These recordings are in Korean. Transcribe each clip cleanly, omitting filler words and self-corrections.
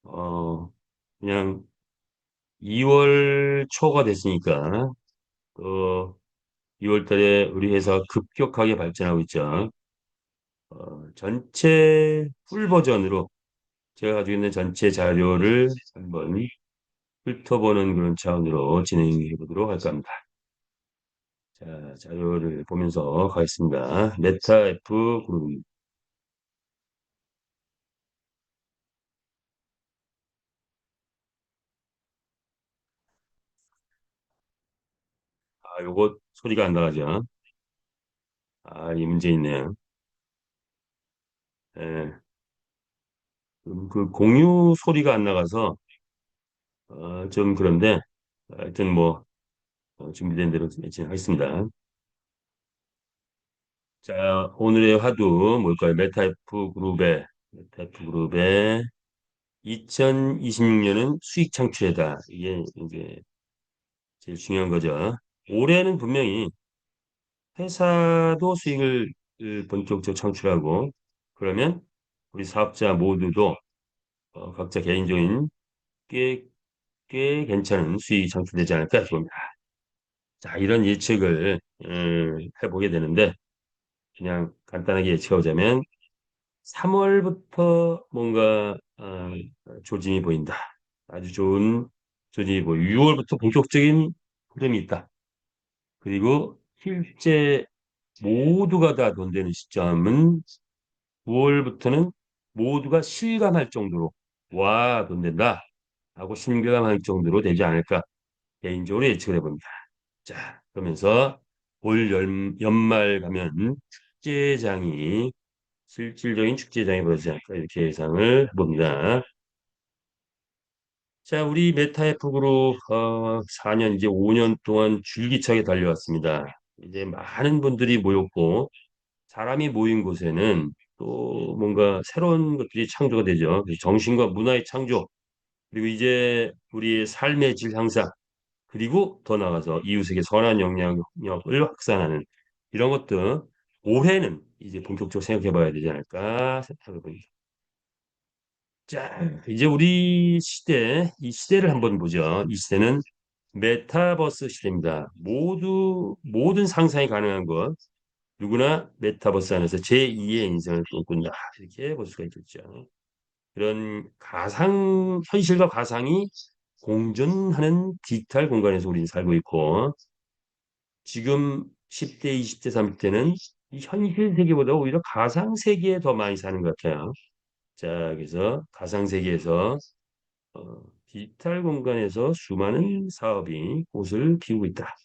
어, 그냥 2월 초가 됐으니까, 또 2월 달에 우리 회사 급격하게 발전하고 있죠. 전체 풀 버전으로 제가 가지고 있는 전체 자료를 한번 훑어보는 그런 차원으로 진행해 보도록 할까 합니다. 자, 자료를 보면서 가겠습니다. 메타 F 그룹. 아, 요거 소리가 안 나가죠. 아, 이 문제 있네요. 예, 그 공유 소리가 안 나가서 좀 그런데 하여튼 뭐 준비된 대로 진행하겠습니다. 자, 오늘의 화두 뭘까요? 메타F 그룹의 2026년은 수익 창출이다. 이게 이제 제일 중요한 거죠. 올해는 분명히 회사도 수익을 본격적으로 창출하고 그러면 우리 사업자 모두도 각자 개인적인 꽤, 꽤 괜찮은 수익이 창출되지 않을까 싶습니다. 자, 이런 예측을 해보게 되는데 그냥 간단하게 예측하자면 3월부터 뭔가 조짐이 보인다. 아주 좋은 조짐이 보이고 6월부터 본격적인 흐름이 있다. 그리고 실제 모두가 다 돈 되는 시점은 9월부터는 모두가 실감할 정도로 와, 돈 된다 하고 실감할 정도로 되지 않을까 개인적으로 예측을 해봅니다. 자, 그러면서 올 연말 가면 축제장이 실질적인 축제장이 벌어지지 않을까 이렇게 예상을 해봅니다. 자, 우리 메타F 그룹 4년 이제 5년 동안 줄기차게 달려왔습니다. 이제 많은 분들이 모였고 사람이 모인 곳에는 또 뭔가 새로운 것들이 창조가 되죠. 정신과 문화의 창조, 그리고 이제 우리의 삶의 질 향상, 그리고 더 나아가서 이웃에게 선한 영향력을 확산하는 이런 것들 올해는 이제 본격적으로 생각해 봐야 되지 않을까 생각해 봅니다. 자, 이제 우리 시대, 이 시대를 한번 보죠. 이 시대는 메타버스 시대입니다. 모든 상상이 가능한 것, 누구나 메타버스 안에서 제2의 인생을 꿈꾼다. 이렇게 볼 수가 있겠죠. 그런 현실과 가상이 공존하는 디지털 공간에서 우리는 살고 있고, 지금 10대, 20대, 30대는 이 현실 세계보다 오히려 가상 세계에 더 많이 사는 것 같아요. 자, 그래서 가상 세계에서 디지털 공간에서 수많은 사업이 꽃을 피우고 있다.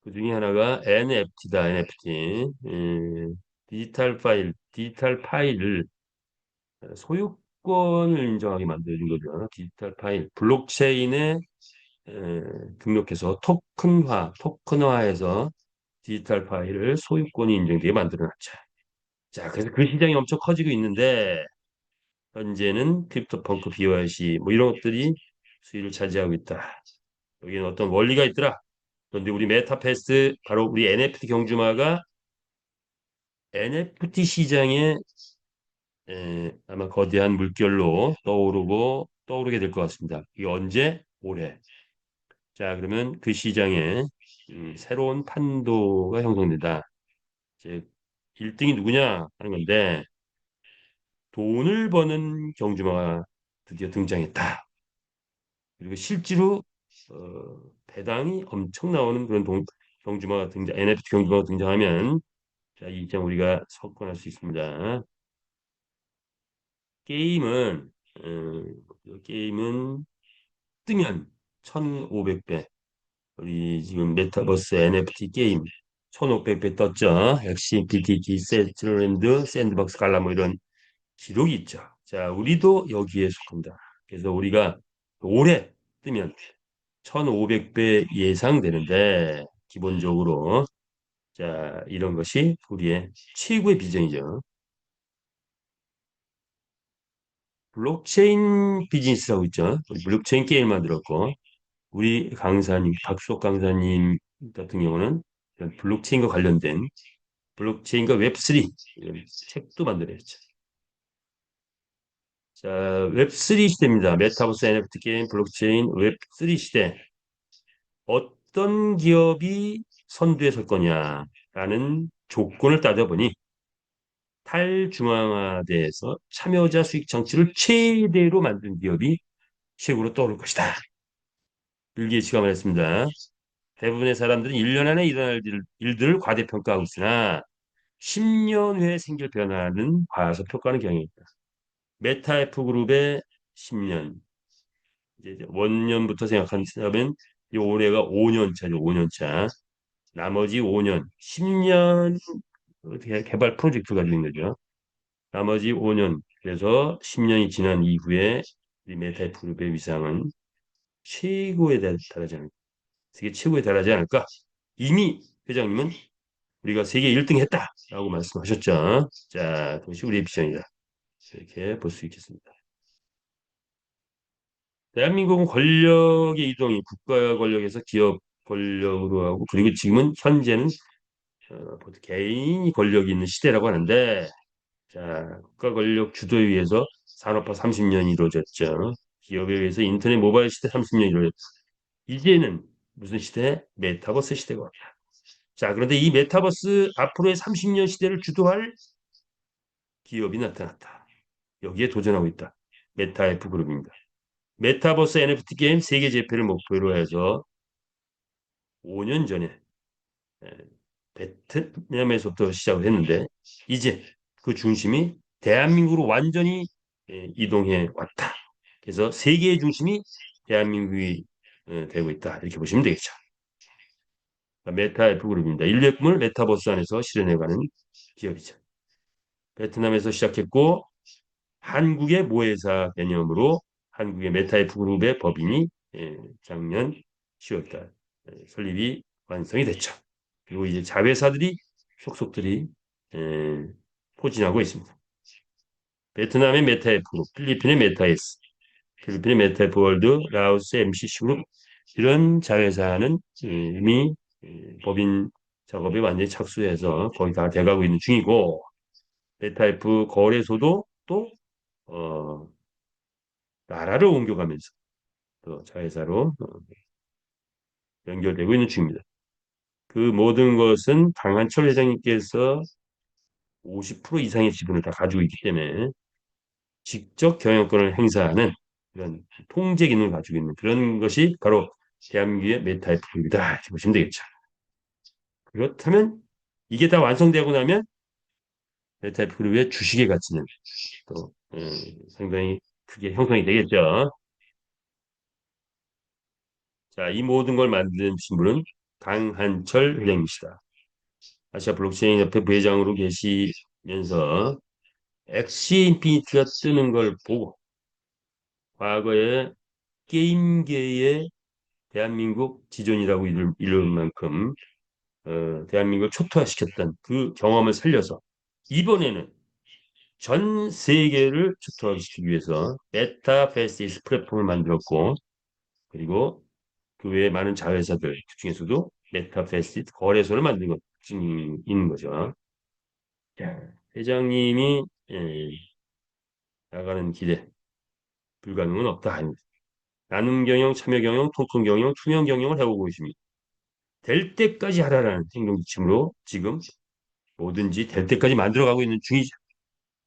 그 중에 하나가 NFT다, NFT. 디지털 파일을 소유권을 인정하게 만들어준 거죠. 디지털 파일, 블록체인에 등록해서 토큰화해서 디지털 파일을 소유권이 인정되게 만들어놨죠. 자, 그래서 그 시장이 엄청 커지고 있는데 현재는 크립토펑크, BYC 뭐 이런 것들이 수위를 차지하고 있다. 여기는 어떤 원리가 있더라. 그런데 우리 메타패스 바로 우리 NFT 경주마가 NFT 시장에 아마 거대한 물결로 떠오르게 될 것 같습니다. 이게 언제? 올해. 자, 그러면 그 시장에 새로운 판도가 형성된다. 이제 1등이 누구냐 하는 건데 돈을 버는 경주마가 드디어 등장했다. 그리고 실제로 배당이 엄청 나오는 그런 NFT 경주마가 등장하면 자, 이 점 우리가 석권할 수 있습니다. 게임은 게임은 뜨면 1,500배. 우리 지금 메타버스 NFT 게임 1,500배 떴죠. 역시 BTG, 세트랜드, 샌드박스, 갈라 뭐 이런 기록이 있죠. 자, 우리도 여기에 속합니다. 그래서 우리가 올해 뜨면 1,500배 예상되는데 기본적으로 자, 이런 것이 우리의 최고의 비전이죠. 블록체인 비즈니스라고 있죠. 우리 블록체인 게임 만들었고 우리 강사님, 박수옥 강사님 같은 경우는 이런 블록체인과 관련된 블록체인과 웹3 이런 책도 만들었죠. 자, 웹3 시대입니다. 메타버스 NFT 게임, 블록체인, 웹3 시대. 어떤 기업이 선두에 설 거냐라는 조건을 따져보니 탈중앙화돼서 참여자 수익 창출을 최대로 만든 기업이 최고로 떠오를 것이다. 빌 게이츠가 말했습니다. 대부분의 사람들은 1년 안에 일어날 일들을 과대평가하고 있으나 10년 후에 생길 변화는 봐서 평가하는 경향이 있다. 메타 F 그룹의 10년, 이제 원년부터 생각하면 이 올해가 5년 차죠, 5년 차. 나머지 5년, 10년 개발 프로젝트 가지고 있는 거죠. 나머지 5년, 그래서 10년이 지난 이후에 이 메타 F 그룹의 위상은 최고에 달하지 않을까. 세계 최고에 달하지 않을까. 이미 회장님은 우리가 세계 1등 했다라고 말씀하셨죠. 자, 그것이 우리의 비전이다. 이렇게 볼 수 있겠습니다. 대한민국은 권력의 이동이 국가 권력에서 기업 권력으로 하고 그리고 지금은 현재는 개인이 권력이 있는 시대라고 하는데 자, 국가 권력 주도에 의해서 산업화 30년이 이루어졌죠. 기업에 의해서 인터넷 모바일 시대 30년이 이루어졌죠. 이제는 무슨 시대? 메타버스 시대가 왔다. 자, 그런데 이 메타버스 앞으로의 30년 시대를 주도할 기업이 나타났다. 여기에 도전하고 있다. 메타F 그룹입니다. 메타버스 NFT 게임 세계 재패를 목표로 해서 5년 전에 에, 베트남에서부터 시작을 했는데 이제 그 중심이 대한민국으로 완전히 이동해 왔다. 그래서 세계의 중심이 대한민국이 되고 있다. 이렇게 보시면 되겠죠. 메타F 그룹입니다. 인류의 꿈을 메타버스 안에서 실현해가는 기업이죠. 베트남에서 시작했고 한국의 모회사 개념으로 한국의 메타F 그룹의 법인이 작년 10월달 설립이 완성이 됐죠. 그리고 이제 자회사들이 속속들이 에, 포진하고 있습니다. 베트남의 메타F 그룹, 필리핀의 메타에스, 필리핀의 메타F 월드, 라오스 MCC 그룹 이런 자회사는 이미 법인 작업에 완전히 착수해서 거의 다 돼가고 있는 중이고 메타F 거래소도 또 어, 나라를 옮겨가면서 또 자회사로 연결되고 있는 중입니다. 그 모든 것은 강한철 회장님께서 50% 이상의 지분을 다 가지고 있기 때문에 직접 경영권을 행사하는 그런 통제 기능을 가지고 있는 그런 것이 바로 대한민국의 메타F입니다. 이렇게 보시면 되겠죠. 그렇다면 이게 다 완성되고 나면 메타F 그룹의 주식의 가치는 또 상당히 크게 형성이 되겠죠. 자, 이 모든 걸 만든 분은 강한철 회장님이시다. 아시아 블록체인 협회 부회장으로 계시면서 엑시 인피니티가 뜨는 걸 보고 과거에 게임계의 대한민국 지존이라고 이를 만큼 대한민국을 초토화시켰던 그 경험을 살려서 이번에는 전 세계를 초토화시키기 위해서 메타페시스 플랫폼을 만들었고 그리고 그 외에 많은 자회사들 그 중에서도 메타페시스 거래소를 만든 것 있는 거죠. 자, 회장님이 나가는 길에 불가능은 없다. 나눔 경영, 참여 경영, 토큰 경영, 투명 경영을 해오고 있습니다. 될 때까지 하라라는 행동 지침으로 지금 뭐든지 될 때까지 만들어가고 있는 중이죠.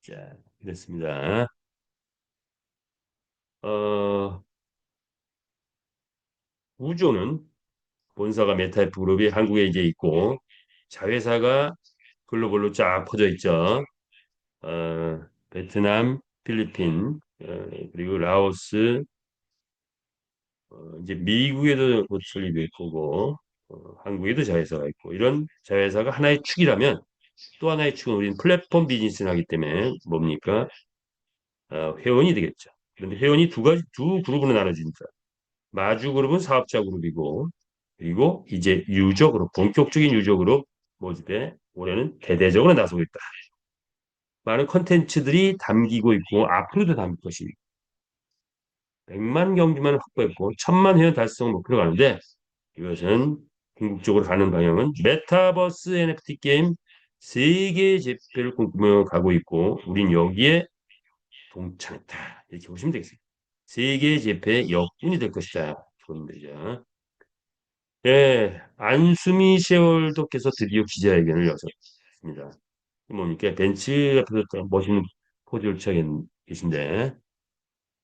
자, 그렇습니다. 어, 우조는 본사가 메타F 그룹이 한국에 이제 있고 자회사가 글로벌로 쫙 퍼져 있죠. 베트남, 필리핀, 그리고 라오스, 이제 미국에도 곧 설립이 있고, 한국에도 자회사가 있고, 이런 자회사가 하나의 축이라면 또 하나의 축은 우리는 플랫폼 비즈니스를 하기 때문에 뭡니까? 회원이 되겠죠. 그런데 회원이 두 그룹으로 나눠집니다. 마주 그룹은 사업자 그룹이고, 그리고 이제 유저 그룹, 본격적인 유저 그룹 모집에 올해는 대대적으로 나서고 있다. 많은 컨텐츠들이 담기고 있고, 앞으로도 담길 것입니다. 100만 경주만을 확보했고, 1000만 회원 달성 목표로 가는데, 이것은 궁극적으로 가는 방향은 메타버스 NFT 게임 세계 재패를 꿈꾸며 가고 있고, 우린 여기에 동참했다. 이렇게 보시면 되겠습니다. 세계 제패의 역군이 될 것이다. 보면 되죠. 예, 안수미 세월도께서 드디어 기자회견을 여셨습니다. 뭡니까? 벤츠 앞에서 또 멋있는 포즈를 취하 계신데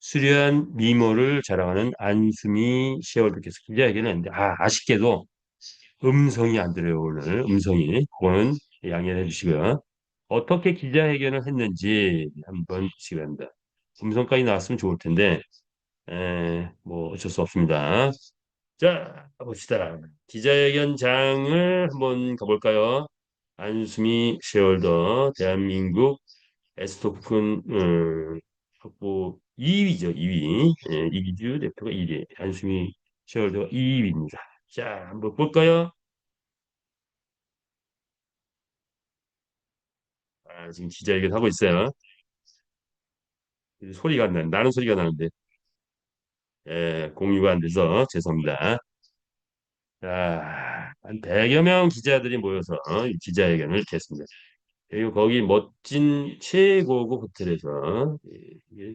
수려한 미모를 자랑하는 안수미 세월도께서 기자회견을 했는데 아쉽게도 음성이 안 들어요. 오늘 음성이 그거는 양해해 주시고요. 어떻게 기자회견을 했는지 한번 보시기 바랍니다. 음성까지 나왔으면 좋을 텐데 뭐 어쩔 수 없습니다. 자, 봅시다. 기자회견장을 한번 가볼까요? 안수미 셰월더 대한민국 에스토큰 확보 2위죠. 2위. 예, 이기주 대표가 1위. 안수미 셰월더가 2위입니다. 자, 한번 볼까요? 지금 기자회견 하고 있어요. 소리가 안 나는 소리가 나는데 공유가 안 돼서 죄송합니다. 자, 한 100여 명 기자들이 모여서 이 기자회견을 했습니다. 그리고 거기 멋진 최고급 호텔에서 이게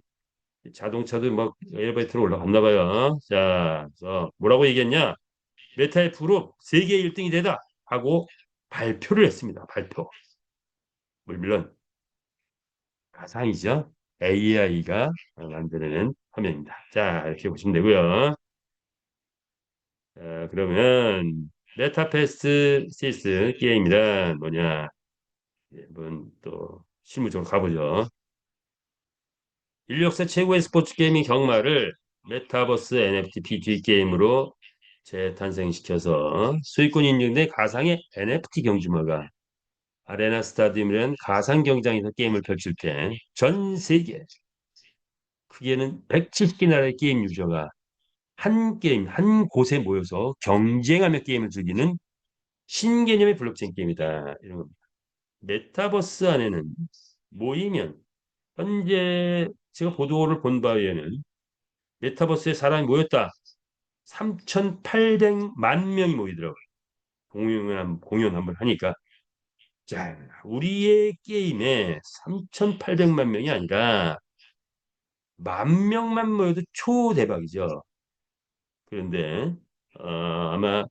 자동차도 막 엘리베이터로 올라갔나 봐요. 자, 그래서 뭐라고 얘기했냐? 메타의 프로 세계 1등이 되다 하고 발표를 했습니다. 발표. 물론 가상이죠. AI가 만들어낸 화면입니다. 자, 이렇게 보시면 되고요. 그러면 메타패스 CS 게임이란 뭐냐? 한번 또 실무적으로 가보죠. 인류 역사 최고의 스포츠 게임인 경마를 메타버스 NFT PT 게임으로 재탄생시켜서 수익권 인증된 가상의 NFT 경주마가 아레나 스타디움이라는 가상 경기장에서 게임을 펼칠 때 전 세계 크게는 170개 나라의 게임 유저가 한 게임, 한 곳에 모여서 경쟁하며 게임을 즐기는 신개념의 블록체인 게임이다. 이런 겁니다. 메타버스 안에는 모이면 현재 제가 보도를 본 바에는 메타버스에 사람이 모였다. 3,800만 명이 모이더라고요. 공연 한번 하니까. 자, 우리의 게임에 3,800만 명이 아니라 만 명만 모여도 초대박이죠. 그런데 아마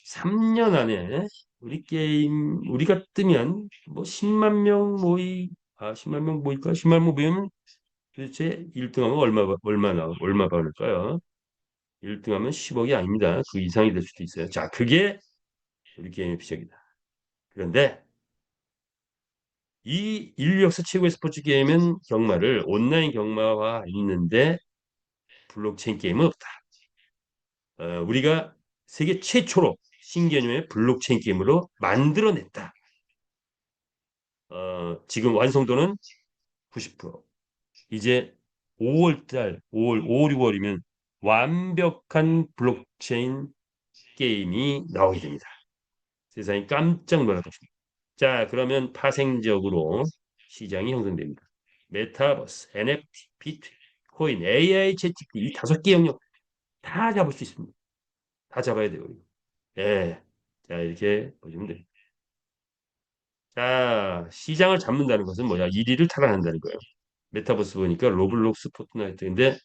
3년 안에 우리 게임 우리가 뜨면 뭐 10만 명 모이 10만 명 모일까? 10만 명 모이면 도대체 1등하면 얼마 받을까요? 1등하면 10억이 아닙니다. 그 이상이 될 수도 있어요. 자, 그게 우리 게임의 비적이다. 그런데 이 인류 역사 최고의 스포츠 게임은 경마를 온라인 경마화 있는데 블록체인 게임은 없다. 우리가 세계 최초로 신개념의 블록체인 게임으로 만들어냈다. 지금 완성도는 90%. 이제 5월, 6월이면 완벽한 블록체인 게임이 나오게 됩니다. 세상이 깜짝 놀랄 것입니다. 자, 그러면 파생적으로 시장이 형성됩니다. 메타버스, NFT, 비트, 코인, AI, 채찍 이 5개 영역 다 잡을 수 있습니다. 다 잡아야 돼요. 예. 자, 이렇게 보시면 됩니다. 자, 시장을 잡는다는 것은 뭐냐? 1위를 탈환한다는 거예요. 메타버스 보니까 로블록스, 포트나이트인데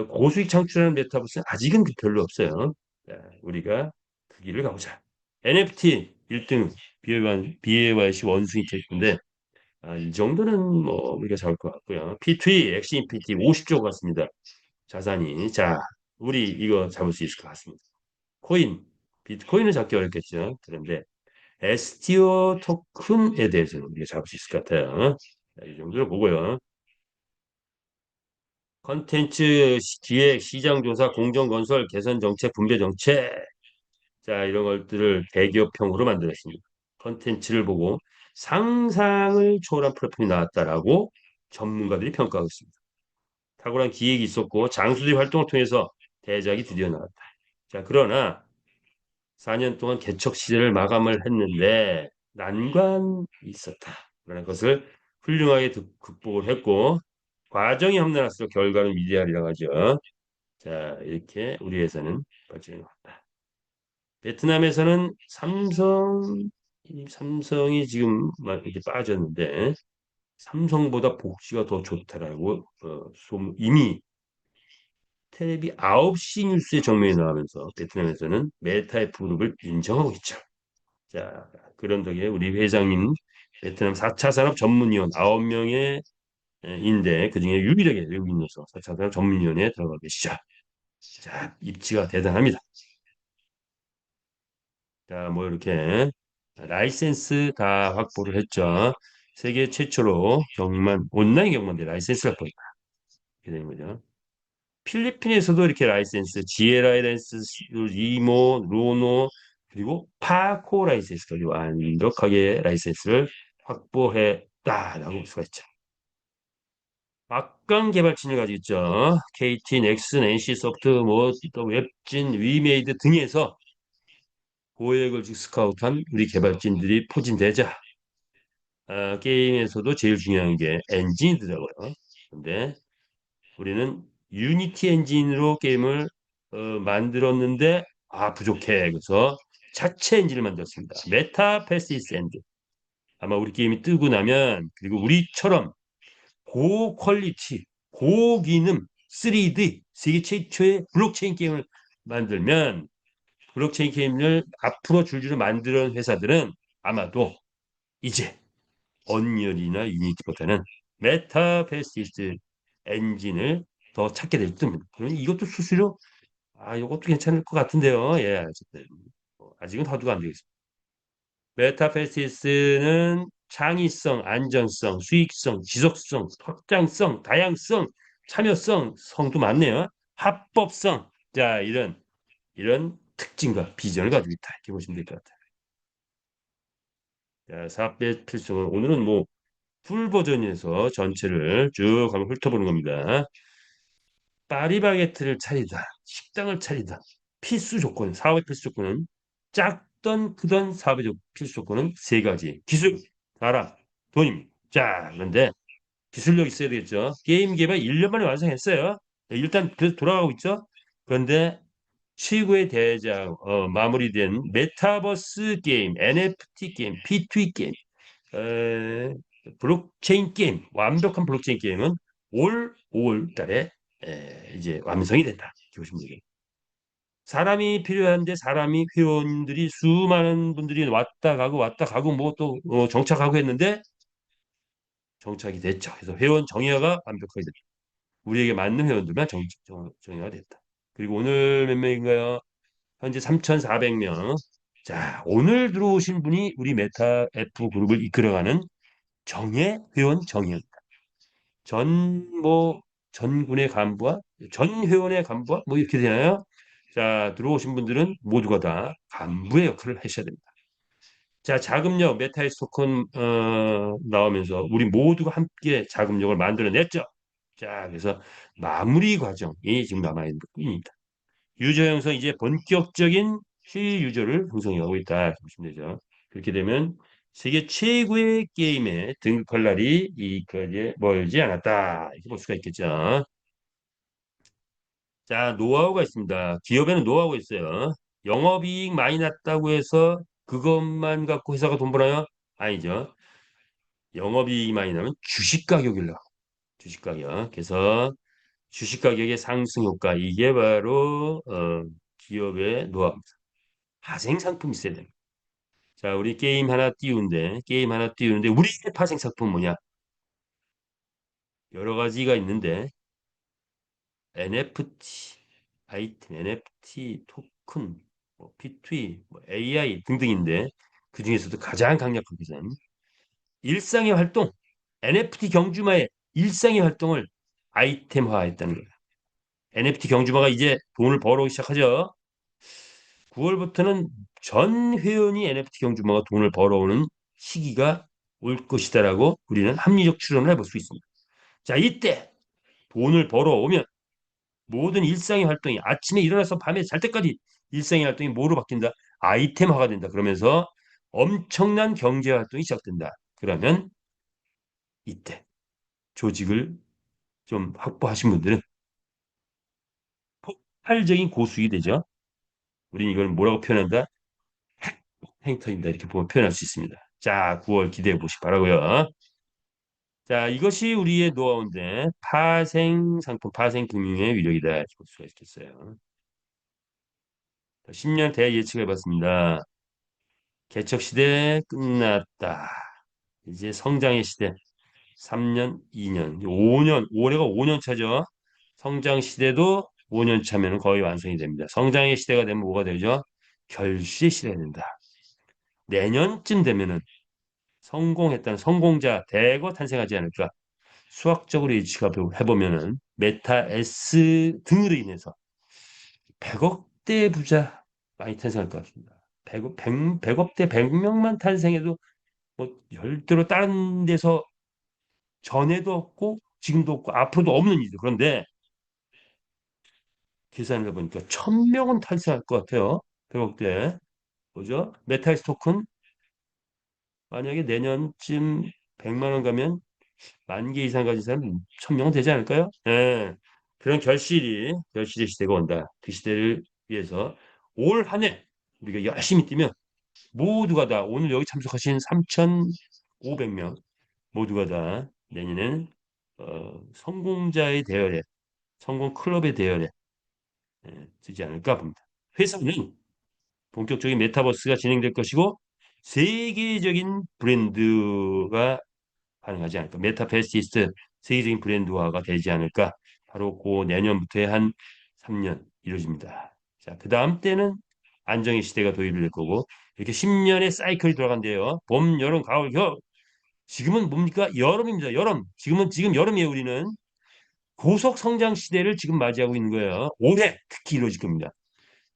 고수익 창출하는 메타버스는 아직은 별로 없어요. 자, 우리가 그 길을 가보자. NFT 1등 BAYC 원숭이 테이프인데 이 정도는 뭐 우리가 잡을 것 같고요. P2E, 엑시 인피니티 50조 같습니다. 자산이. 자, 우리 이거 잡을 수 있을 것 같습니다. 코인, 비트코인은 잡기 어렵겠죠. 그런데 STO 토큰에 대해서는 우리가 잡을 수 있을 것 같아요. 자, 이 정도로 보고요. 컨텐츠 기획, 시장 조사, 공정 건설, 개선 정책, 분배 정책. 자, 이런 것들을 대기업형으로 만들었습니다. 컨텐츠를 보고 상상을 초월한 플랫폼이 나왔다라고 전문가들이 평가하고 있습니다. 탁월한 기획이 있었고 장수들의 활동을 통해서 대작이 드디어 나왔다. 자, 그러나 4년 동안 개척 시대를 마감을 했는데 난관이 있었다. 라는 것을 훌륭하게 극복을 했고 과정이 험난할수록 결과는 위대하리라고 하죠. 자, 이렇게 우리 회사는 발전해 왔다. 베트남에서는 삼성이 지금 막 이렇게 빠졌는데 삼성보다 복지가 더 좋다라고 이미 텔레비 9시 뉴스에 정면에 나가면서 베트남에서는 메타F 그룹을 인정하고 있죠. 자, 그런 덕에 우리 회장님 베트남 4차 산업 전문위원 9명의 인데 그중에 유일하게 외국인으로서 4차 산업 전문위원회에 들어가 계시죠. 자, 입지가 대단합니다. 자, 뭐 이렇게 라이센스 다 확보를 했죠. 세계 최초로 경만 온라인 경만대 라이센스 확보했다. 이렇게 되는 거죠. 필리핀에서도 이렇게 라이센스, 지에라이 라이센스, 리모, 로노 그리고 파코 라이센스까지 완벽하게 라이센스를 확보했다라고 볼 수가 있죠. 막강 개발진을 가지고 있죠. KT, 넥슨, NC소프트, 또 웹진, 위메이드 등에서 고액을 스카우트한 우리 개발진들이 포진되자 게임에서도 제일 중요한 게 엔진이더라고요. 근데 우리는 유니티 엔진으로 게임을 만들었는데 부족해. 그래서 자체 엔진을 만들었습니다. 메타 패시스 엔진. 아마 우리 게임이 뜨고 나면 그리고 우리처럼 고퀄리티, 고기능 3D 세계 최초의 블록체인 게임을 만들면 블록체인 게임을 앞으로 줄줄이 만드는 회사들은 아마도 이제 언리얼이나 유니티보다는 메타패시스 엔진을 더 찾게 될 겁니다. 그러니 이것도 수수료 이것도 괜찮을 것 같은데요. 예, 어쨌든 아직은 화두가 안 되겠습니다. 메타패시스는 창의성, 안전성, 수익성, 지속성, 확장성, 다양성, 참여성, 성도 많네요. 합법성, 자 이런 특징과 비전을 가지고 있다. 이렇게 보시면 될 것 같아요. 자, 사업의 필수는 오늘은 뭐 풀 버전에서 전체를 쭉 한번 훑어보는 겁니다. 파리바게트를 차리다, 식당을 차리다. 필수 조건, 사업의 필수 조건은 작던 크던 사업의 필수 조건은 세 가지. 기술, 사람, 돈입니다. 자, 그런데 기술력 있어야 되겠죠. 게임 개발 1년 만에 완성했어요. 일단 그래서 돌아가고 있죠. 그런데 최고의 대작 마무리된 메타버스 게임, NFT 게임, P2E 게임, 에, 블록체인 게임, 완벽한 블록체인 게임은 올 5월 달에 이제 완성이 됐다. 보시면 되겠 사람이 필요한데 사람이 회원들이 수많은 분들이 왔다 가고 뭐 또 정착하고 했는데 정착이 됐죠. 그래서 회원 정예화가 완벽하게 됐다. 우리에게 맞는 회원들만 정예화 됐다. 그리고 오늘 몇 명인가요? 현재 3,400명. 자, 오늘 들어오신 분이 우리 메타 F 그룹을 이끌어가는 정예 회원 정예. 뭐 전군의 간부와 전 회원의 간부와 뭐 이렇게 되나요? 자, 들어오신 분들은 모두가 다 간부의 역할을 하셔야 됩니다. 자, 자금력 메타이스 토큰 나오면서 우리 모두가 함께 자금력을 만들어냈죠. 자, 그래서 마무리 과정이 지금 남아 있는 뿐입니다. 유저 형성 이제 본격적인 실유저를 형성하고 있다 보시면 되죠. 그렇게 되면 세계 최고의 게임에 등극할 날이 이까지 멀지 않았다 이렇게 볼 수가 있겠죠. 자, 노하우가 있습니다. 기업에는 노하우가 있어요. 영업이익 많이 났다고 해서 그것만 갖고 회사가 돈 벌어요? 아니죠. 영업이익이 많이 나면 주식 가격이 올라. 주식 가격. 그래서 주식 가격의 상승 효과 이게 바로 기업의 노하우입니다. 파생 상품이 있어야 됩니다. 자, 우리 게임 하나 띄우는데 우리 파생 상품 뭐냐? 여러 가지가 있는데 NFT 아이템, NFT 토큰, 뭐 P2E, 뭐 AI 등등인데 그 중에서도 가장 강력한 것은 일상의 활동, NFT 경주마의 일상의 활동을 아이템화했다는 거예요. NFT 경주마가 이제 돈을 벌어오기 시작하죠. 9월부터는 전 회원이 NFT 경주마가 돈을 벌어오는 시기가 올 것이다라고 우리는 합리적 추론을 해볼 수 있습니다. 자, 이때 돈을 벌어오면 모든 일상의 활동이 아침에 일어나서 밤에 잘 때까지 일상의 활동이 뭐로 바뀐다? 아이템화가 된다. 그러면서 엄청난 경제 활동이 시작된다. 그러면 이때 조직을 좀 확보하신 분들은 폭발적인 고수익이 되죠. 우리는 이걸 뭐라고 표현한다? 핵 행터입니다. 이렇게 보면 표현할 수 있습니다. 자, 9월 기대해 보시기 바라고요. 자, 이것이 우리의 노하우인데 파생 상품, 파생 금융의 위력이다. 이렇게 볼 수가 있겠어요. 10년 대예측을 해봤습니다. 개척 시대 끝났다. 이제 성장의 시대. 3년, 2년, 5년, 올해가 5년 차죠. 성장 시대도 5년 차면 거의 완성이 됩니다. 성장의 시대가 되면 뭐가 되죠? 결실의 시대가 된다. 내년쯤 되면은 성공했다는 성공자 대거 탄생하지 않을까? 수학적으로 해보면은 메타 S 등으로 인해서 100억대 부자 많이 탄생할 것 같습니다. 100억대 100명만 탄생해도 뭐 열대로 다른 데서 전에도 없고 지금도 없고 앞으로도 없는 일이죠. 그런데 계산을 해보니까 1000명은 탄생할 것 같아요. 100억대. 뭐죠? 메타스 토큰 만약에 내년쯤 100만 원 가면 10,000개 이상 가진 사람 1000명은 되지 않을까요? 예. 그런 결실의 시대가 온다. 그 시대를 위해서 올 한 해 우리가 열심히 뛰면 모두가 다 오늘 여기 참석하신 3,500명 모두가 다 내년에는 성공자의 대열에 성공 클럽의 대열에 쓰지 않을까 봅니다. 회사는 본격적인 메타버스가 진행될 것이고 세계적인 브랜드가 가능하지 않을까. 메타페스티스트 세계적인 브랜드화가 되지 않을까. 바로 그 내년부터의 한 3년 이루어집니다. 자, 그 다음 때는 안정의 시대가 도입이 될 거고 이렇게 10년의 사이클이 돌아간대요. 봄, 여름, 가을, 겨울. 지금은 뭡니까? 여름입니다. 여름. 지금 여름이에요. 우리는 고속 성장 시대를 지금 맞이하고 있는 거예요. 올해 특히 이루어질 겁니다.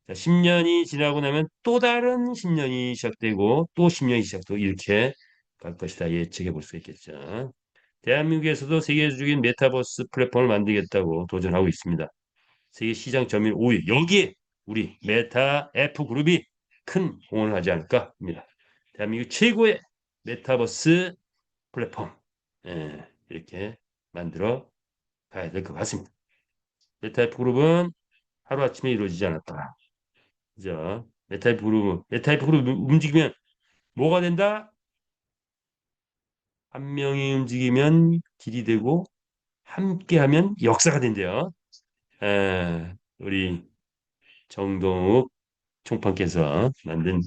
자, 10년이 지나고 나면 또 다른 10년이 시작되고 또 10년이 시작되고 이렇게 갈 것이다. 예측해 볼 수 있겠죠. 대한민국에서도 세계적인 메타버스 플랫폼을 만들겠다고 도전하고 있습니다. 세계 시장 점유율 5위. 여기에 우리 메타 F 그룹이 큰 공헌을 하지 않을까 합니다. 대한민국 최고의 메타버스 플랫폼 이렇게 만들어 가야 될 것 같습니다. 메타 F 그룹은 하루아침에 이루어지지 않았다. 그죠? 메타이프 그룹 움직이면 뭐가 된다? 한 명이 움직이면 길이 되고 함께하면 역사가 된대요. 우리 정동욱 총판께서 만든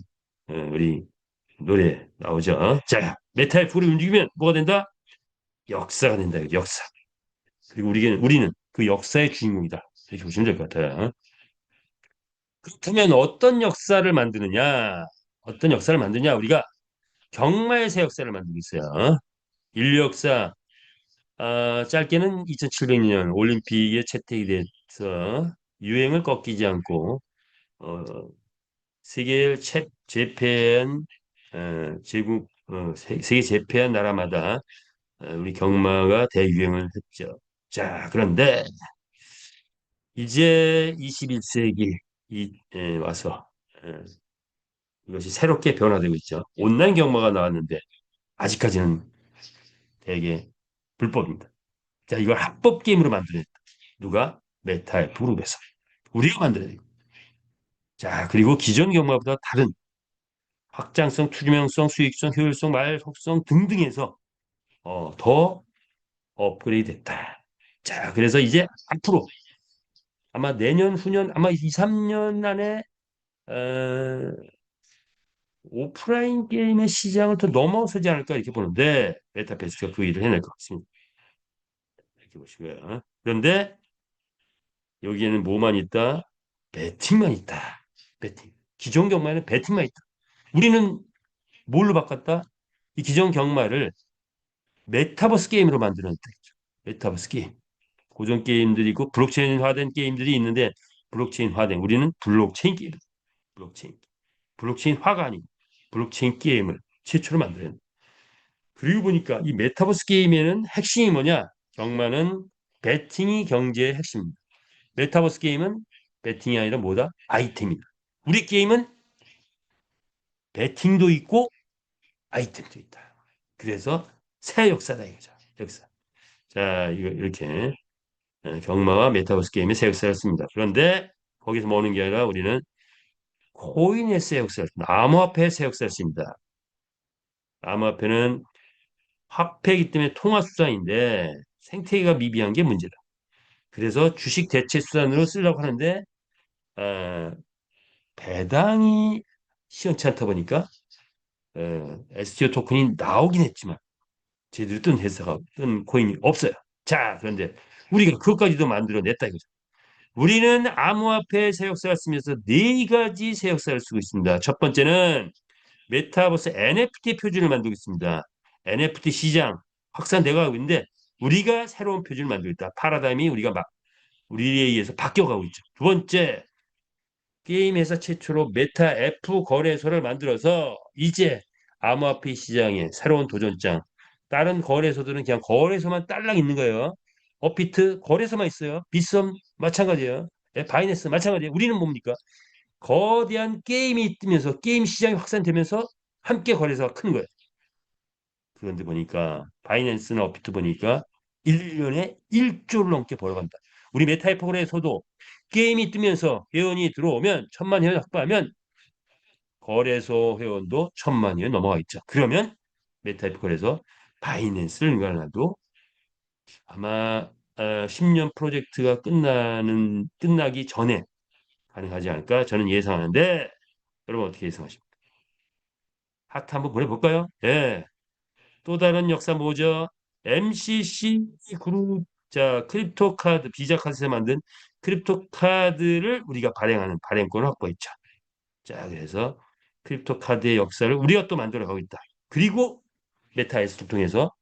우리 노래 나오죠. 자, 메타이프 그룹 움직이면 뭐가 된다? 역사가 된다. 역사. 그리고 우리는 그 역사의 주인공이다. 이렇게 보시면 될 것 같아요. 그렇다면 어떤 역사를 만드느냐? 어떤 역사를 만드냐? 우리가 경마의 새 역사를 만들고 있어요. 인류 역사 짧게는 2700년 올림픽에 채택이 돼서 유행을 꺾이지 않고 어, 세계를 제패한 제국 세계 제패한 나라마다 우리 경마가 대유행을 했죠. 자, 그런데 이제 21세기 와서 이것이 새롭게 변화되고 있죠. 온라인 경마가 나왔는데 아직까지는 대개 불법입니다. 자, 이걸 합법 게임으로 만들어냈다. 누가? 메타의 그룹에서. 우리가 만들어야 돼요. 자, 그리고 기존 경마보다 다른 확장성, 투명성, 수익성, 효율성, 말 속성 등등에서 더 업그레이드 됐다. 자, 그래서 이제 앞으로 아마 내년, 후년, 아마 2, 3년 안에 어, 오프라인 게임의 시장을 더 넘어서지 않을까 이렇게 보는데 메타베이스가 그 일을 해낼 것 같습니다. 이렇게 보시고요. 그런데 여기에는 뭐만 있다? 배팅만 있다. 배팅. 기존 경마에는 배팅만 있다. 우리는 뭘로 바꿨다? 이 기존 경마를 메타버스 게임으로 만들어냈다. 메타버스 게임. 고전 게임들이 있고 블록체인화된 게임들이 있는데 블록체인화된 우리는 블록체인 게임. 블록체인. 블록체인화가 아니고 블록체인 게임을 최초로 만들어냈다. 그리고 보니까 이 메타버스 게임에는 핵심이 뭐냐? 경마는 배팅이 경제의 핵심입니다. 메타버스 게임은 배팅이 아니라 뭐다? 아이템이다. 우리 게임은 배팅도 있고 아이템도 있다. 그래서 새 역사다 이거죠. 역사. 자, 이거 이렇게 경마와 메타버스 게임의 새 역사를 씁니다. 그런데 거기서 머는 게 아니라 우리는 코인의 새 역사를 씁니다. 암호화폐의 새 역사를 씁니다. 암호화폐는 화폐이기 때문에 통화수단인데 생태계가 미비한 게 문제다. 그래서 주식 대체 수단으로 쓰려고 하는데 어, 배당이 시원치 않다 보니까 STO 토큰이 나오긴 했지만 제대로 뜬 회사가 뜬 코인이 없어요. 자, 그런데 우리가 그것까지도 만들어냈다 이거죠. 우리는 암호화폐 세역사를 쓰면서 네 가지 세역사를 쓰고 있습니다. 첫 번째는 메타버스 NFT 표준을 만들고 있습니다. NFT 시장 확산되고 가고 있는데 우리가 새로운 표준을 만들고 있다. 파라다임이 우리가 막 우리에 의해서 바뀌어가고 있죠. 두 번째, 게임 회사 최초로 메타 F 거래소를 만들어서 이제 암호화폐 시장에 새로운 도전장. 다른 거래소들은 그냥 거래소만 딸랑 있는 거예요. 업비트 거래소만 있어요. 빗썸 마찬가지예요. 바이낸스 마찬가지예요. 우리는 뭡니까? 거대한 게임이 뜨면서 게임 시장이 확산되면서 함께 거래소가 큰 거예요. 그런데 보니까 바이낸스나 업비트 보니까 1년에 1조를 넘게 벌어간다. 우리 메타이퍼거래소도 게임이 뜨면서 회원이 들어오면 1,000만 회원 확보하면 거래소 회원도 1,000만 회원 넘어가 있죠. 그러면 메타이퍼거래소 바이낸스를 응가라도 아마 10년 프로젝트가 끝나기 전에 가능하지 않을까 저는 예상하는데 여러분 어떻게 예상하십니까? 하트 한번 보내볼까요? 예. 또 다른 역사 뭐죠? MCC 그룹 자 크립토 카드 비자 카드에서 만든 크립토 카드를 우리가 발행하는 발행권을 확보했죠. 자 그래서 크립토 카드의 역사를 우리가 또 만들어 가고 있다. 그리고 메타에스를 통해서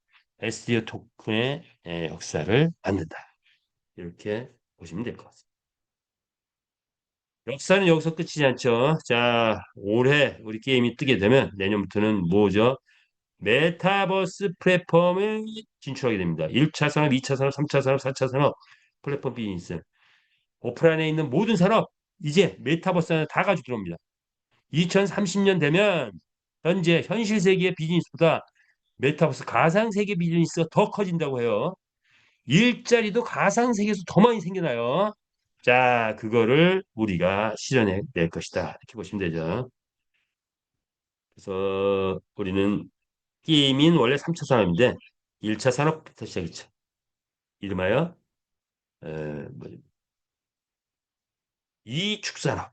SDO 토큰의 역사를 만든다. 이렇게 보시면 될 것 같습니다. 역사는 여기서 끝이지 않죠. 자 올해 우리 게임이 뜨게 되면 내년부터는 뭐죠? 메타버스 플랫폼에 진출하게 됩니다. 1차 산업, 2차 산업, 3차 산업, 4차 산업 플랫폼 비즈니스. 오프라인에 있는 모든 산업 이제 메타버스 안에 다 가지고 들어옵니다. 2030년 되면 현재 현실 세계의 비즈니스보다 메타버스 가상 세계 비즈니스가 더 커진다고 해요. 일자리도 가상 세계에서 더 많이 생겨나요. 자, 그거를 우리가 실현해 낼 것이다. 이렇게 보시면 되죠. 그래서 우리는 게임인 원래 3차 산업인데 1차 산업부터 시작했죠. 이름하여 뭐, 이축산업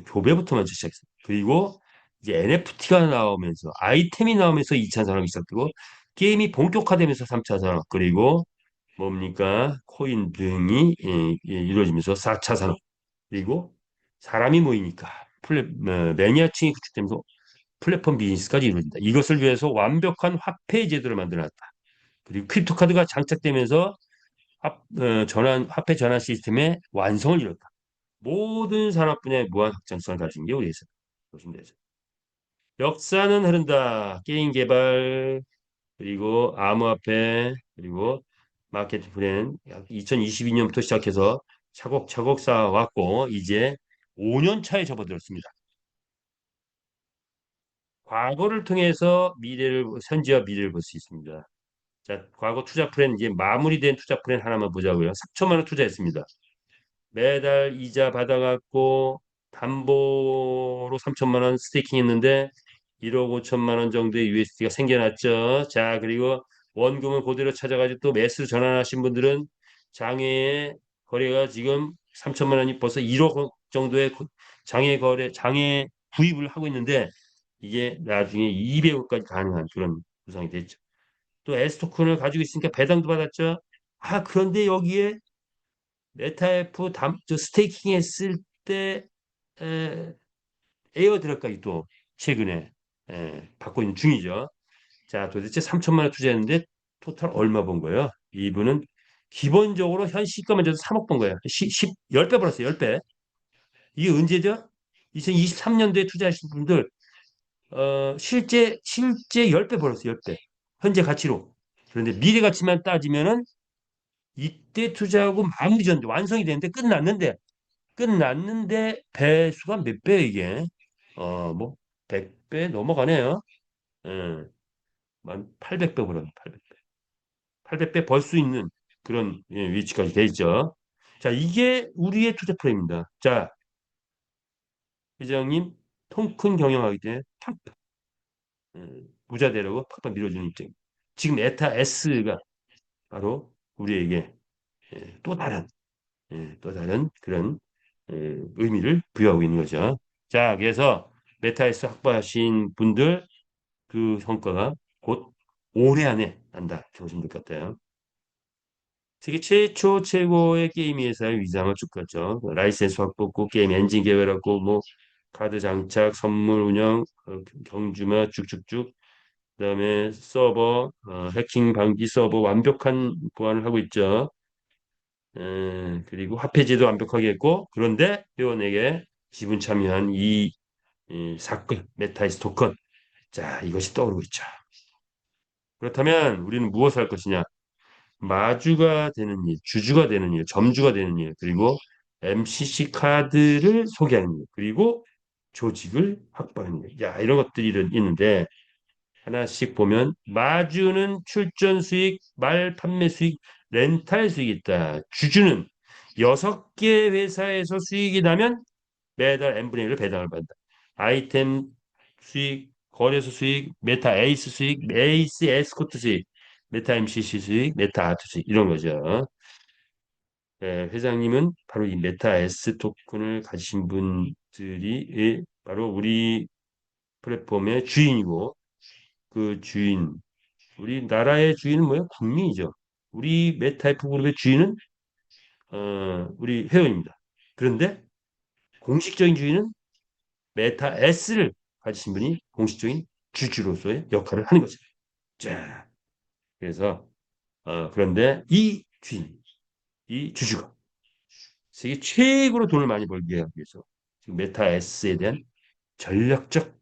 교배부터 먼저 시작했어요. 그리고 이제 NFT가 나오면서 아이템이 나오면서 2차 산업이 시작되고 게임이 본격화되면서 3차 산업 그리고 뭡니까 코인 등이 이루어지면서 4차 산업 그리고 사람이 모이니까 매니아층이 구축되면서 플랫폼 비즈니스까지 이루어진다. 이것을 위해서 완벽한 화폐 제도를 만들어놨다. 그리고 크립토카드가 장착되면서 화폐 전환 시스템의 완성을 이뤘다. 모든 산업 분야의 무한 확장성을 가진 게 우리 회사. 보시면 되죠. 역사는 흐른다. 게임 개발 그리고 암호화폐 그리고 마케팅 플랜 2022년부터 시작해서 차곡차곡 쌓아왔고 이제 5년 차에 접어들었습니다. 과거를 통해서 현재와 미래를 볼 수 있습니다. 자, 과거 투자 플랜 이제 마무리된 투자 플랜 하나만 보자고요. 3천만 원 투자했습니다. 매달 이자 받아갖고 담보로 3천만 원 스테이킹 했는데 1억 5천만 원 정도의 USD가 생겨났죠. 자, 그리고 원금을 그대로 찾아가지고 또 매수 전환하신 분들은 장외의 거래가 지금 3천만 원이 벌써 1억 정도의 장외 구입을 하고 있는데 이게 나중에 200억까지 가능한 그런 구성이 됐죠. 또 S토큰을 가지고 있으니까 배당도 받았죠. 아, 그런데 여기에 메타F 저 스테이킹 했을 때 에, 에어드랍까지 또 최근에 받고 있는 중이죠. 자, 도대체 3천만 원 투자했는데 토탈 얼마 번 거예요? 이분은 기본적으로 현 시가만 줘도 3억 번 거예요. 10배 벌었어요. 10배. 이게 언제죠? 2023년도에 투자하신 분들 실제 10배 벌었어요. 10배. 현재 가치로. 그런데 미래 가치만 따지면은 이때 투자하고 마무리 전 완성이 되는데 끝났는데 배수가 몇 배 이게? 뭐 100배 넘어가네요. 예. 만 800배 벌어 800배. 800배 벌 수 있는 그런 위치까지 돼 있죠. 자, 이게 우리의 투자 프레임입니다. 자, 회장님 통큰 경영하기 때문에 팍팍 부자 되라고 팍팍 밀어주는 입장. 지금 메타 S가 바로 우리에게 또 다른 또 다른 그런 의미를 부여하고 있는 거죠. 자, 그래서 메타에스 확보하신 분들 그 성과가 곧 올해 안에 난다. 이렇게 보시면 될 것 같아요. 세계 최초 최고의 게임 회사의 위상을 쭉 갔죠. 라이센스 확보고 게임 엔진 개발하고 뭐 카드 장착, 선물 운영, 경주마 쭉쭉쭉. 그다음에 서버 해킹 방지 서버 완벽한 보안을 하고 있죠. 그리고 화폐제도 완벽하게 했고 그런데 회원에게 지분 참여한 이 사건 메타이스 토큰 자 이것이 떠오르고 있죠. 그렇다면 우리는 무엇을 할 것이냐? 마주가 되는 일, 주주가 되는 일, 점주가 되는 일, 그리고 MCC 카드를 소개하는 일, 그리고 조직을 확보하는 일. 야, 이런 것들이 있는데 하나씩 보면 마주는 출전 수익, 말 판매 수익, 렌탈 수익이 있다. 주주는 6개 회사에서 수익이 나면 매달 n분의 1을 배당을 받는다. 아이템 수익, 거래소 수익, 메타 에이스 수익, 에이스 에스코트 수익, 메타 MCC 수익, 메타 아트 수익 이런 거죠. 회장님은 바로 이 메타 S 토큰을 가지신 분들이 바로 우리 플랫폼의 주인이고 그 주인, 우리 나라의 주인은 뭐예요? 국민이죠. 우리 메타이프 그룹의 주인은 우리 회원입니다. 그런데 공식적인 주인은 메타 S를 가지신 분이 공식적인 주주로서의 역할을 하는 거죠. 자, 그래서 그런데 이 주인, 이 주주가 세계 최고로 돈을 많이 벌게 하기 위해서 지금 메타 S에 대한 전략적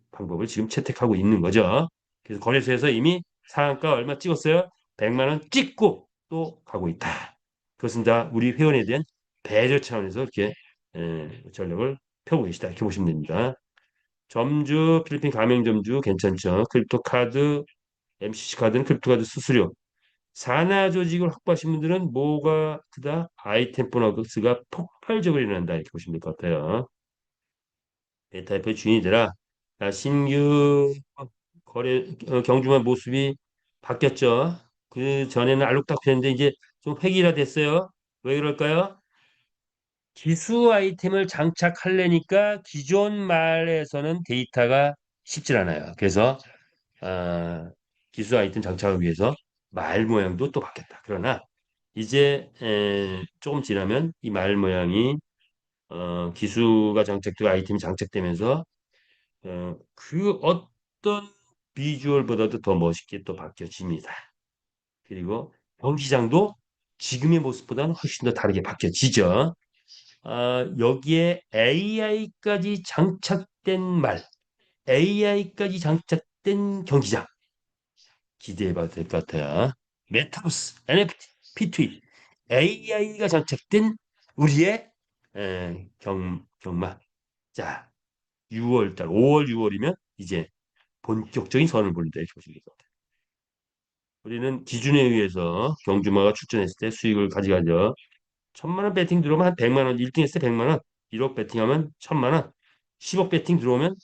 방법을 지금 채택하고 있는 거죠. 그래서 거래소에서 이미 상한가 얼마 찍었어요? 100만 원 찍고 또 가고 있다. 그것은 다 우리 회원에 대한 배려 차원에서 이렇게 전략을 펴고 계시다. 이렇게 보시면 됩니다. 점주, 필리핀 가맹점주 괜찮죠? 크립토카드, MCC 카드는 크립토카드 수수료. 산하 조직을 확보하신 분들은 뭐가 크다? 아이템 보너스가 폭발적으로 일어난다. 이렇게 보시면 될 것 같아요. 베타이프의 주인이 되라. 자, 신규 거래 경주만 모습이 바뀌었죠. 그 전에는 알록달록했는데 이제 좀 획일화됐어요. 왜 그럴까요? 기수 아이템을 장착하려니까 기존 말에서는 데이터가 쉽질 않아요. 그래서 아, 기수 아이템 장착을 위해서 말 모양도 또 바뀌었다. 그러나 이제 조금 지나면 이 말 모양이 기수가 장착되고 아이템이 장착되면서 그 어떤 비주얼보다도 더 멋있게 또 바뀌어집니다. 그리고 경기장도 지금의 모습보다는 훨씬 더 다르게 바뀌어지죠. 여기에 AI까지 장착된 말, AI까지 장착된 경기장 기대해봐도 될 것 같아요. 메타버스, NFT, P2E, AI가 장착된 우리의 경마. 자, 6월 달, 5월, 6월이면 이제 본격적인 선을 보는다 이렇게 보시면 됩니다. 우리는 기준에 의해서 경주마가 출전했을 때 수익을 가져가죠. 1,000만 원 배팅 들어오면 한 100만 원, 1등 했을 때 100만 원, 1억 배팅하면 1,000만 원, 10억 배팅 들어오면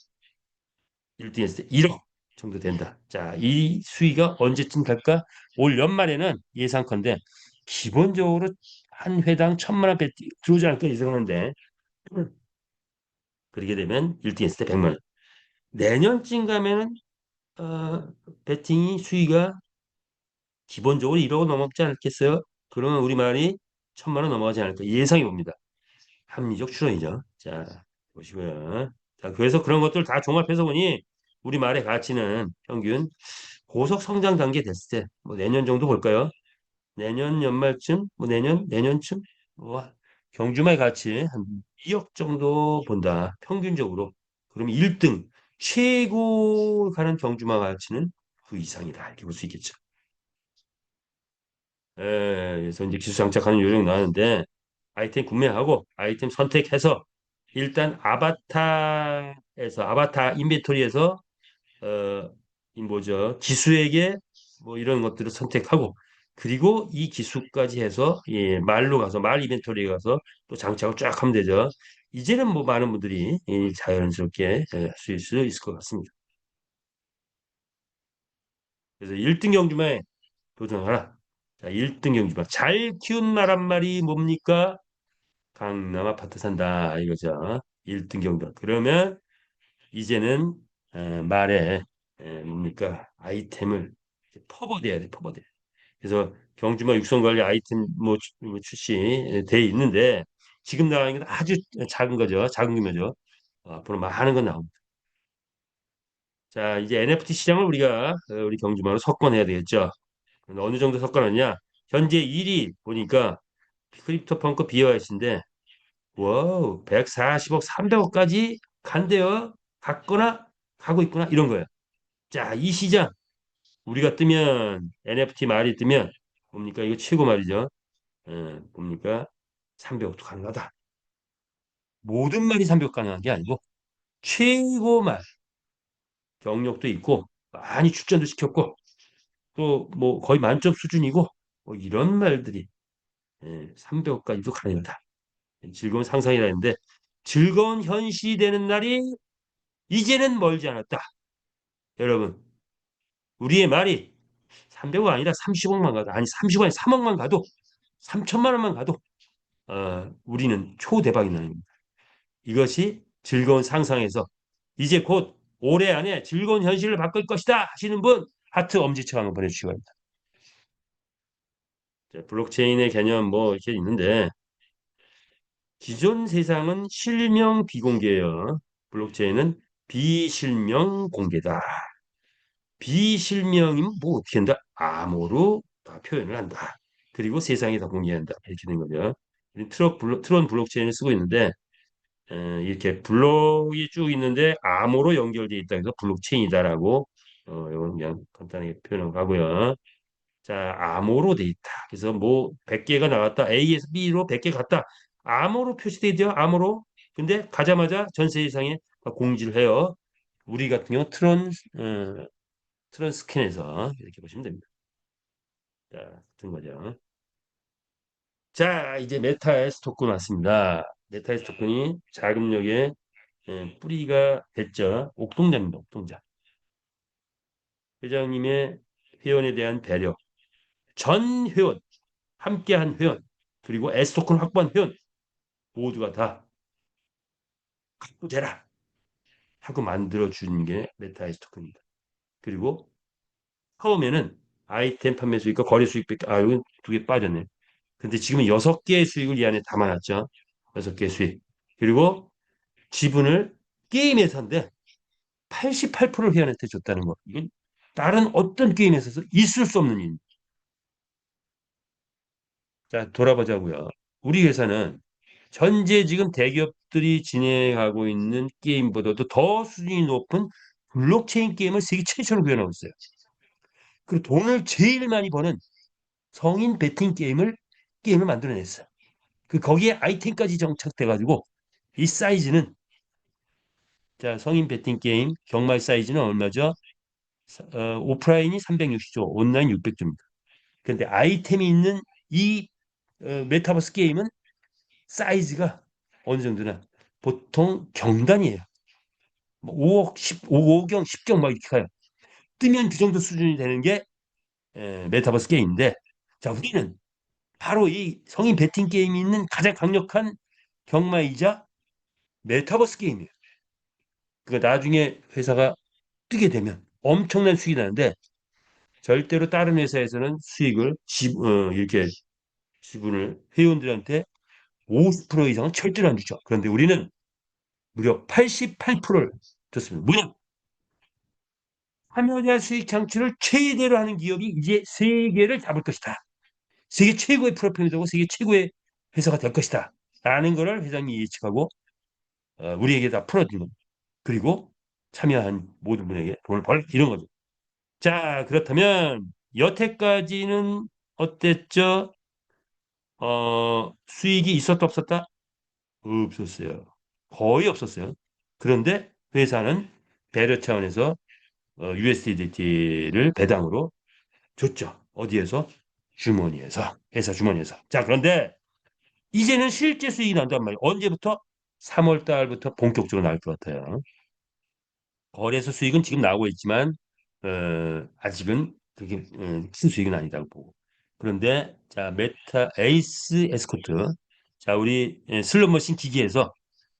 1등 했을 때 1억 정도 된다. 자, 이 수위가 언제쯤 갈까? 올 연말에는 예상컨대 기본적으로 한 회당 1,000만 원 배팅 들어오지 않을까 예상하는데 그렇게 되면 1등 했을 때 100만 원. 내년쯤 가면은 배팅이 수위가 기본적으로 1억 넘지 않겠어요? 그러면 우리말이 1,000만 원 넘어가지 않을까 예상해 봅니다. 합리적 추론이죠. 자, 보시고요. 자, 그래서 그런 것들 다 종합해서 보니 우리말의 가치는 평균 고속 성장 단계 됐을 때, 뭐 내년 정도 볼까요? 내년 연말쯤, 뭐 내년쯤, 뭐 경주말 가치 한 2억 정도 본다. 평균적으로. 그러면 1등, 최고 가는 경주마 가치는 그 이상이다. 이렇게 볼 수 있겠죠. 그래서 이제 기술 장착하는 요령 나왔는데 아이템 구매하고 아이템 선택해서 일단 아바타 인벤토리에서 이 뭐죠 기수에게 뭐 이런 것들을 선택하고 그리고 이 기수까지 해서 예, 말로 가서 말 이벤토리에 가서 또 장착을 쫙 하면 되죠. 이제는 뭐 많은 분들이 자연스럽게 할 수 있을 것 같습니다. 그래서 1등 경주마에 도전하라. 자, 1등 경주마. 잘 키운 말 한 마리 뭡니까? 강남 아파트 산다 이거죠. 1등 경주. 그러면 이제는 말에 뭡니까? 아이템을 퍼버려야 돼, 퍼버려. 그래서 경주마 육성 관리 아이템 뭐 출시돼 있는데 지금 나가는 건 아주 작은 거죠. 작은 규모죠. 앞으로 많은 건 나옵니다. 자, 이제 NFT 시장을 우리가 우리 경주마로 석권해야 되겠죠. 어느 정도 석권하냐? 현재 1위 보니까 크립토 펑크 BYS인데 와우 140억 300억까지 간대요. 갔거나 가고 있구나 이런 거예요. 자, 이 시장 우리가 뜨면 NFT 말이 뜨면 뭡니까? 이거 최고 말이죠. 뭡니까? 300억도 가능하다. 모든 말이 300억 가능한 게 아니고 최고 말 경력도 있고 많이 출전도 시켰고 또 뭐 거의 만점 수준이고 뭐 이런 말들이 300억까지도 가능하다. 즐거운 상상이라 했는데 즐거운 현실이 되는 날이 이제는 멀지 않았다. 여러분 우리의 말이 300억 아니라 30억만 가도 아니 30억 아니 3억만 가도 3천만 원만 가도 우리는 초대박이 나입니다. 이것이 즐거운 상상에서 이제 곧 올해 안에 즐거운 현실을 바꿀 것이다 하시는 분 하트 엄지척 한번 보내주시기 바랍니다. 자, 블록체인의 개념 뭐 이렇게 있는데 기존 세상은 실명 비공개예요. 블록체인은 비실명 공개다. 비실명이면 뭐 어떻게 한다? 암호로 다 표현을 한다. 그리고 세상에 다 공개한다. 이렇게 된 거죠. 트론 블록체인을 쓰고 있는데 이렇게 블록이 쭉 있는데 암호로 연결되어 있다 해서 블록체인이다라고 이건 그냥 간단하게 표현을 하고요. 자, 암호로 돼 있다. 그래서 뭐 100개가 나왔다. A에서 B로 100개 갔다. 암호로 표시돼 있죠. 암호로. 근데 가자마자 전 세상에 공지를 해요. 우리 같은 경우 트런 스캔해서 이렇게 보시면 됩니다. 자, 같은 거죠. 자, 이제 메타에스 토큰 왔습니다. 메타에스 토큰이 자금력의 뿌리가 됐죠. 옥동자입니다. 옥동자. 회장님의 회원에 대한 배려. 전 회원, 함께한 회원, 그리고 에스 토큰 확보한 회원 모두가 다 갖고 되라 하고 만들어준 게 메타에스 토큰입니다. 그리고 처음에는 아이템 판매 수익과 거래 수익밖에 이건 두 개 빠졌네. 근데 지금은 6개의 수익을 이 안에 담아놨죠. 6개의 수익. 그리고 지분을 게임 회사인데 88%를 회원한테 줬다는 거. 이건 다른 어떤 게임 회사에서 있을 수 없는 일. 자, 돌아보자고요. 우리 회사는 현재 지금 대기업들이 진행하고 있는 게임보다도 더 수준이 높은 블록체인 게임을 세계 최초로 구현하고 있어요. 그리고 돈을 제일 많이 버는 성인 베팅 게임을 만들어냈어요. 그 거기에 아이템까지 정착돼가지고 이 사이즈는 자 성인 베팅 게임 경말 사이즈는 얼마죠? 오프라인이 360조, 온라인 600조입니다. 그런데 아이템이 있는 이 메타버스 게임은 사이즈가 어느 정도나 보통 경단이에요. 뭐 5억, 10, 5경, 10경 막 이렇게 가요. 뜨면 그 정도 수준이 되는 게 메타버스 게임인데 자 우리는 바로 이 성인 베팅 게임이 있는 가장 강력한 경마이자 메타버스 게임이에요. 그러니까 나중에 회사가 뜨게 되면 엄청난 수익이 나는데 절대로 다른 회사에서는 수익을 이렇게 지분을 회원들한테 50% 이상은 절대로 안 주죠. 그런데 우리는 무려 88%를 줬습니다. 무려 참여자 수익 창출을 최대로 하는 기업이 이제 세계를 잡을 것이다. 세계 최고의 플랫폼이 되고 세계 최고의 회사가 될 것이다. 라는 것을 회장님이 예측하고 우리에게 다 풀어준 겁니다. 그리고 참여한 모든 분에게 돈을 벌 이런 거죠. 자, 그렇다면 여태까지는 어땠죠? 수익이 있었다 없었다? 없었어요. 거의 없었어요. 그런데 회사는 배려 차원에서 USDT를 배당으로 줬죠. 어디에서? 주머니에서. 회사 주머니에서. 자, 그런데 이제는 실제 수익이 난단 말이에요. 언제부터? 3월 달부터 본격적으로 나올 것 같아요. 거래소 수익은 지금 나오고 있지만 아직은 그게 큰 수익은 아니다고 보고. 그런데 자 메타 에이스 에스코트 자 우리 슬롯머신 기기에서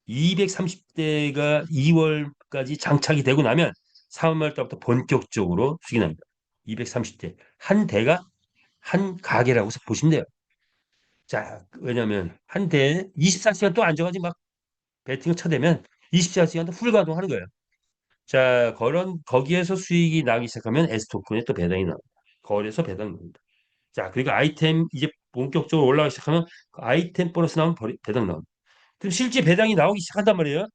230대가 2월까지 장착이 되고 나면 3월 달부터 본격적으로 수익이 납니다. 230대 한 대가 한 가게라고 보시면 돼요. 자 왜냐하면 한 대 24시간 또 앉아가지고 막 배팅을 쳐대면 24시간도 풀가동하는 거예요. 자, 그런 거기에서 수익이 나기 시작하면 S토큰에 또 배당이 나옵니다. 거래소 배당이 납니다. 자, 그리고 아이템 이제 본격적으로 올라가기 시작하면 그 아이템 보너스 나오면 배당 나옵니다. 그럼 실제 배당이 나오기 시작한단 말이에요.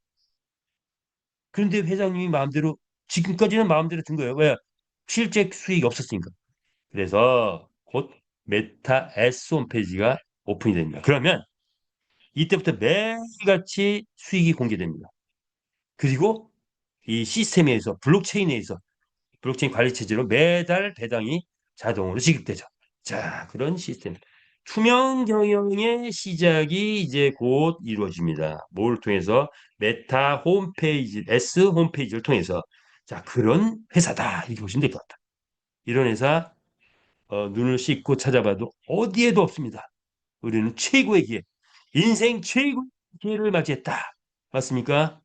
그런데 회장님이 마음대로 지금까지는 마음대로 든 거예요. 왜? 실제 수익이 없었으니까. 그래서 곧 메타 S 홈페이지가 오픈이 됩니다. 그러면 이때부터 매일같이 수익이 공개됩니다. 그리고 이 시스템에서 블록체인에서 블록체인 관리 체제로 매달 배당이 자동으로 지급되죠. 자, 그런 시스템. 투명 경영의 시작이 이제 곧 이루어집니다. 뭘 통해서? 메타 홈페이지, S 홈페이지를 통해서. 자, 그런 회사다. 이렇게 보시면 될 것 같다. 이런 회사 눈을 씻고 찾아봐도 어디에도 없습니다. 우리는 최고의 기회, 인생 최고의 기회를 맞이했다. 맞습니까?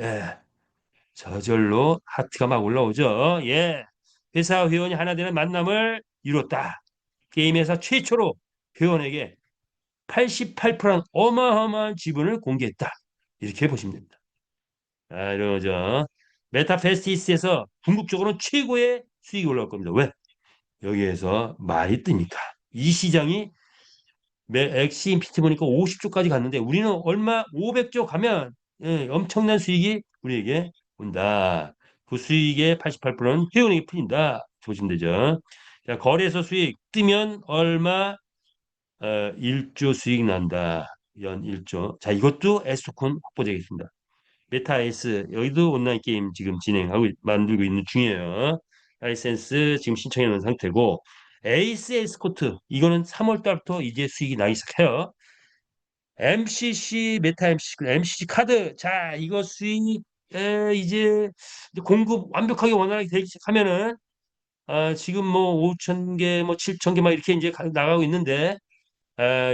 예. 저절로 하트가 막 올라오죠. 예. 회사 회원이 하나 되는 만남을 이뤘다. 게임회사 최초로 회원에게 88%는 어마어마한 지분을 공개했다. 이렇게 보시면 됩니다. 아, 이런 거죠. 메타페스티스에서 궁극적으로 최고의 수익이 올라올 겁니다. 왜? 여기에서 말이 뜨니까. 이 시장이 엑시 임피트 보니까 50조까지 갔는데 우리는 얼마 500조 가면 엄청난 수익이 우리에게 온다. 그 수익의 88%는 회원에게 풀린다. 보시면 되죠. 자, 거래소 수익 뜨면 얼마 1조 수익 난다. 연 1조. 자, 이것도 S토큰 확보되겠습니다. 메타에이스 여기도 온라인 게임 지금 진행하고 만들고 있는 중이에요. 라이센스 지금 신청해 놓은 상태고 에이스 에스코트 이거는 3월 달부터 이제 수익이 나기 시작해요. MCC 메타 MCC 카드 자 이거 수익 이제 공급 완벽하게 원활하게 되기 시작하면은 지금 뭐 5천 개, 뭐 7천 개 막 이렇게 이제 나가고 있는데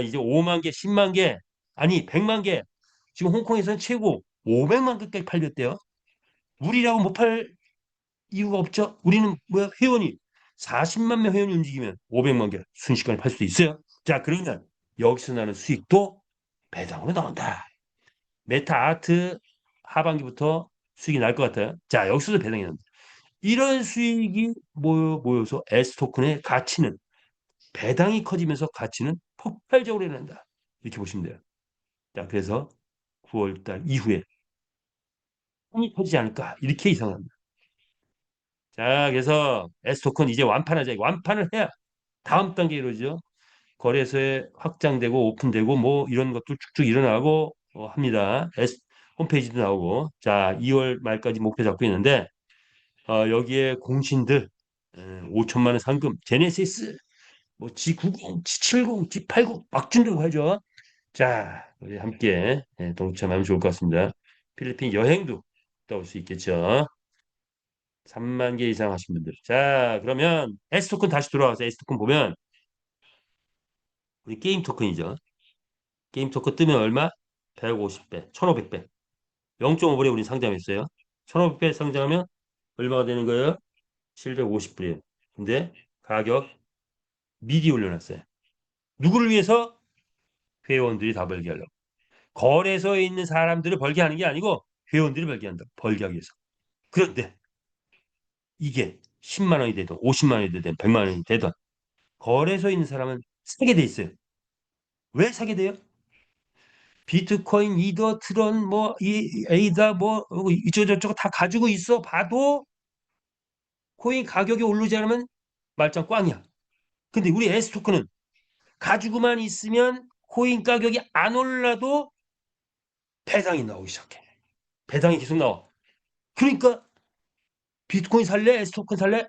이제 5만 개, 10만 개 아니 100만 개 지금 홍콩에서는 최고 500만 개까지 팔렸대요. 우리라고 못 팔 이유가 없죠. 우리는 뭐야 회원이 40만 명 회원이 움직이면 500만 개 순식간에 팔 수도 있어요. 자 그러면 여기서 나는 수익도 배당으로 나온다. 메타 아트 하반기부터 수익이 날 것 같아요. 자 여기서도 배당이 납니다. 이런 수익이 모여서 S 토큰의 가치는 배당이 커지면서 가치는 폭발적으로 일어난다. 이렇게 보시면 돼요. 자 그래서 9월 달 이후에 이 터지지 않을까 이렇게 예상합니다. 자, 그래서 S토큰 이제 완판하자. 완판을 해야 다음 단계 이루어지죠. 거래소에 확장되고 오픈되고 뭐 이런 것도 쭉쭉 일어나고 합니다. 홈페이지도 나오고. 자, 2월 말까지 목표 잡고 있는데 여기에 공신들 5천만 원 상금, 제네시스, 뭐 G90, G70, G80 막 준다고 하죠. 자, 우리 함께 동참하면 좋을 것 같습니다. 필리핀 여행도 갔다 올 수 있겠죠. 3만 개 이상 하신 분들. 자, 그러면 S 토큰 다시 돌아와서 S 토큰 보면 우리 게임 토큰이죠. 게임 토큰 뜨면 얼마? 150배, 1,500배. 0.5불에 우리 상장했어요. 1,500배 상장하면 얼마가 되는 거예요? 750불이에요. 근데 가격 미리 올려놨어요. 누구를 위해서? 회원들이 다 벌게 하려고. 거래소에 있는 사람들을 벌게 하는 게 아니고 회원들이 벌게 한다. 벌게 하기 위해서. 그런데 이게 10만 원이 되든 50만 원이 되든 100만 원이 되든 거래소에 있는 사람은 사게 돼 있어요. 왜 사게 돼요? 비트코인, 이더, 트론, 뭐, 에이다, 뭐, 이쪽저쪽 다 가지고 있어 봐도 코인 가격이 오르지 않으면 말짱 꽝이야. 근데 우리 S 토큰은 가지고만 있으면 코인 가격이 안 올라도 배당이 나오기 시작해. 배당이 계속 나와. 그러니까 비트코인 살래? S 토큰 살래?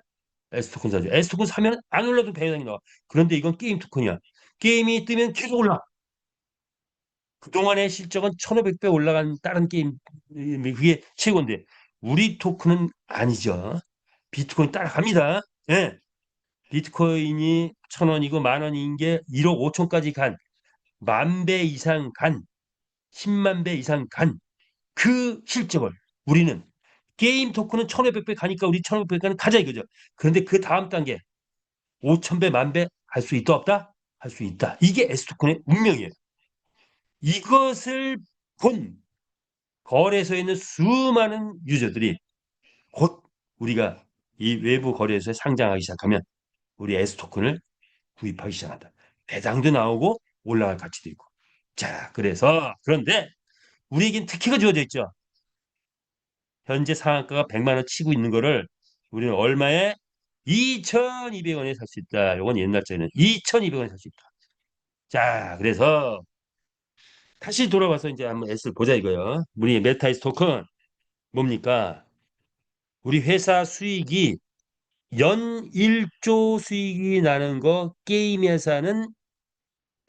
S 토큰 사죠. S 토큰 사면 안 올라도 배당이 나와. 그런데 이건 게임 토큰이야. 게임이 뜨면 계속 올라. 그동안의 실적은 1,500배 올라간 다른 게임 그게 최고인데 우리 토큰은 아니죠. 비트코인 따라갑니다. 예. 비트코인이 1,000원이고 10,000원인 게 1억 5천까지 간, 10,000배 이상 간, 10만 배 이상 간 그 실적을 우리는 게임 토큰은 1,500배 가니까 우리 1,500배는 가자 이거죠. 그런데 그 다음 단계 5,000배, 만 배 할 수 있다 없다? 할 수 있다. 이게 S 토큰의 운명이에요. 이것을 본 거래소에 있는 수많은 유저들이 곧 우리가 이 외부 거래소에 상장하기 시작하면 우리 S 토큰을 구입하기 시작한다. 배당도 나오고 올라갈 가치도 있고. 자, 그래서 그런데 우리에겐 특혜가 주어져 있죠. 현재 상한가가 100만 원 치고 있는 거를 우리는 얼마에? 2,200원에 살 수 있다. 이건 옛날 짜리는 2,200원에 살 수 있다. 자, 그래서 다시 돌아와서 이제 한번 S를 보자 이거요. 우리 메타이스 토큰 뭡니까? 우리 회사 수익이 연 1조 수익이 나는 거 게임 회사는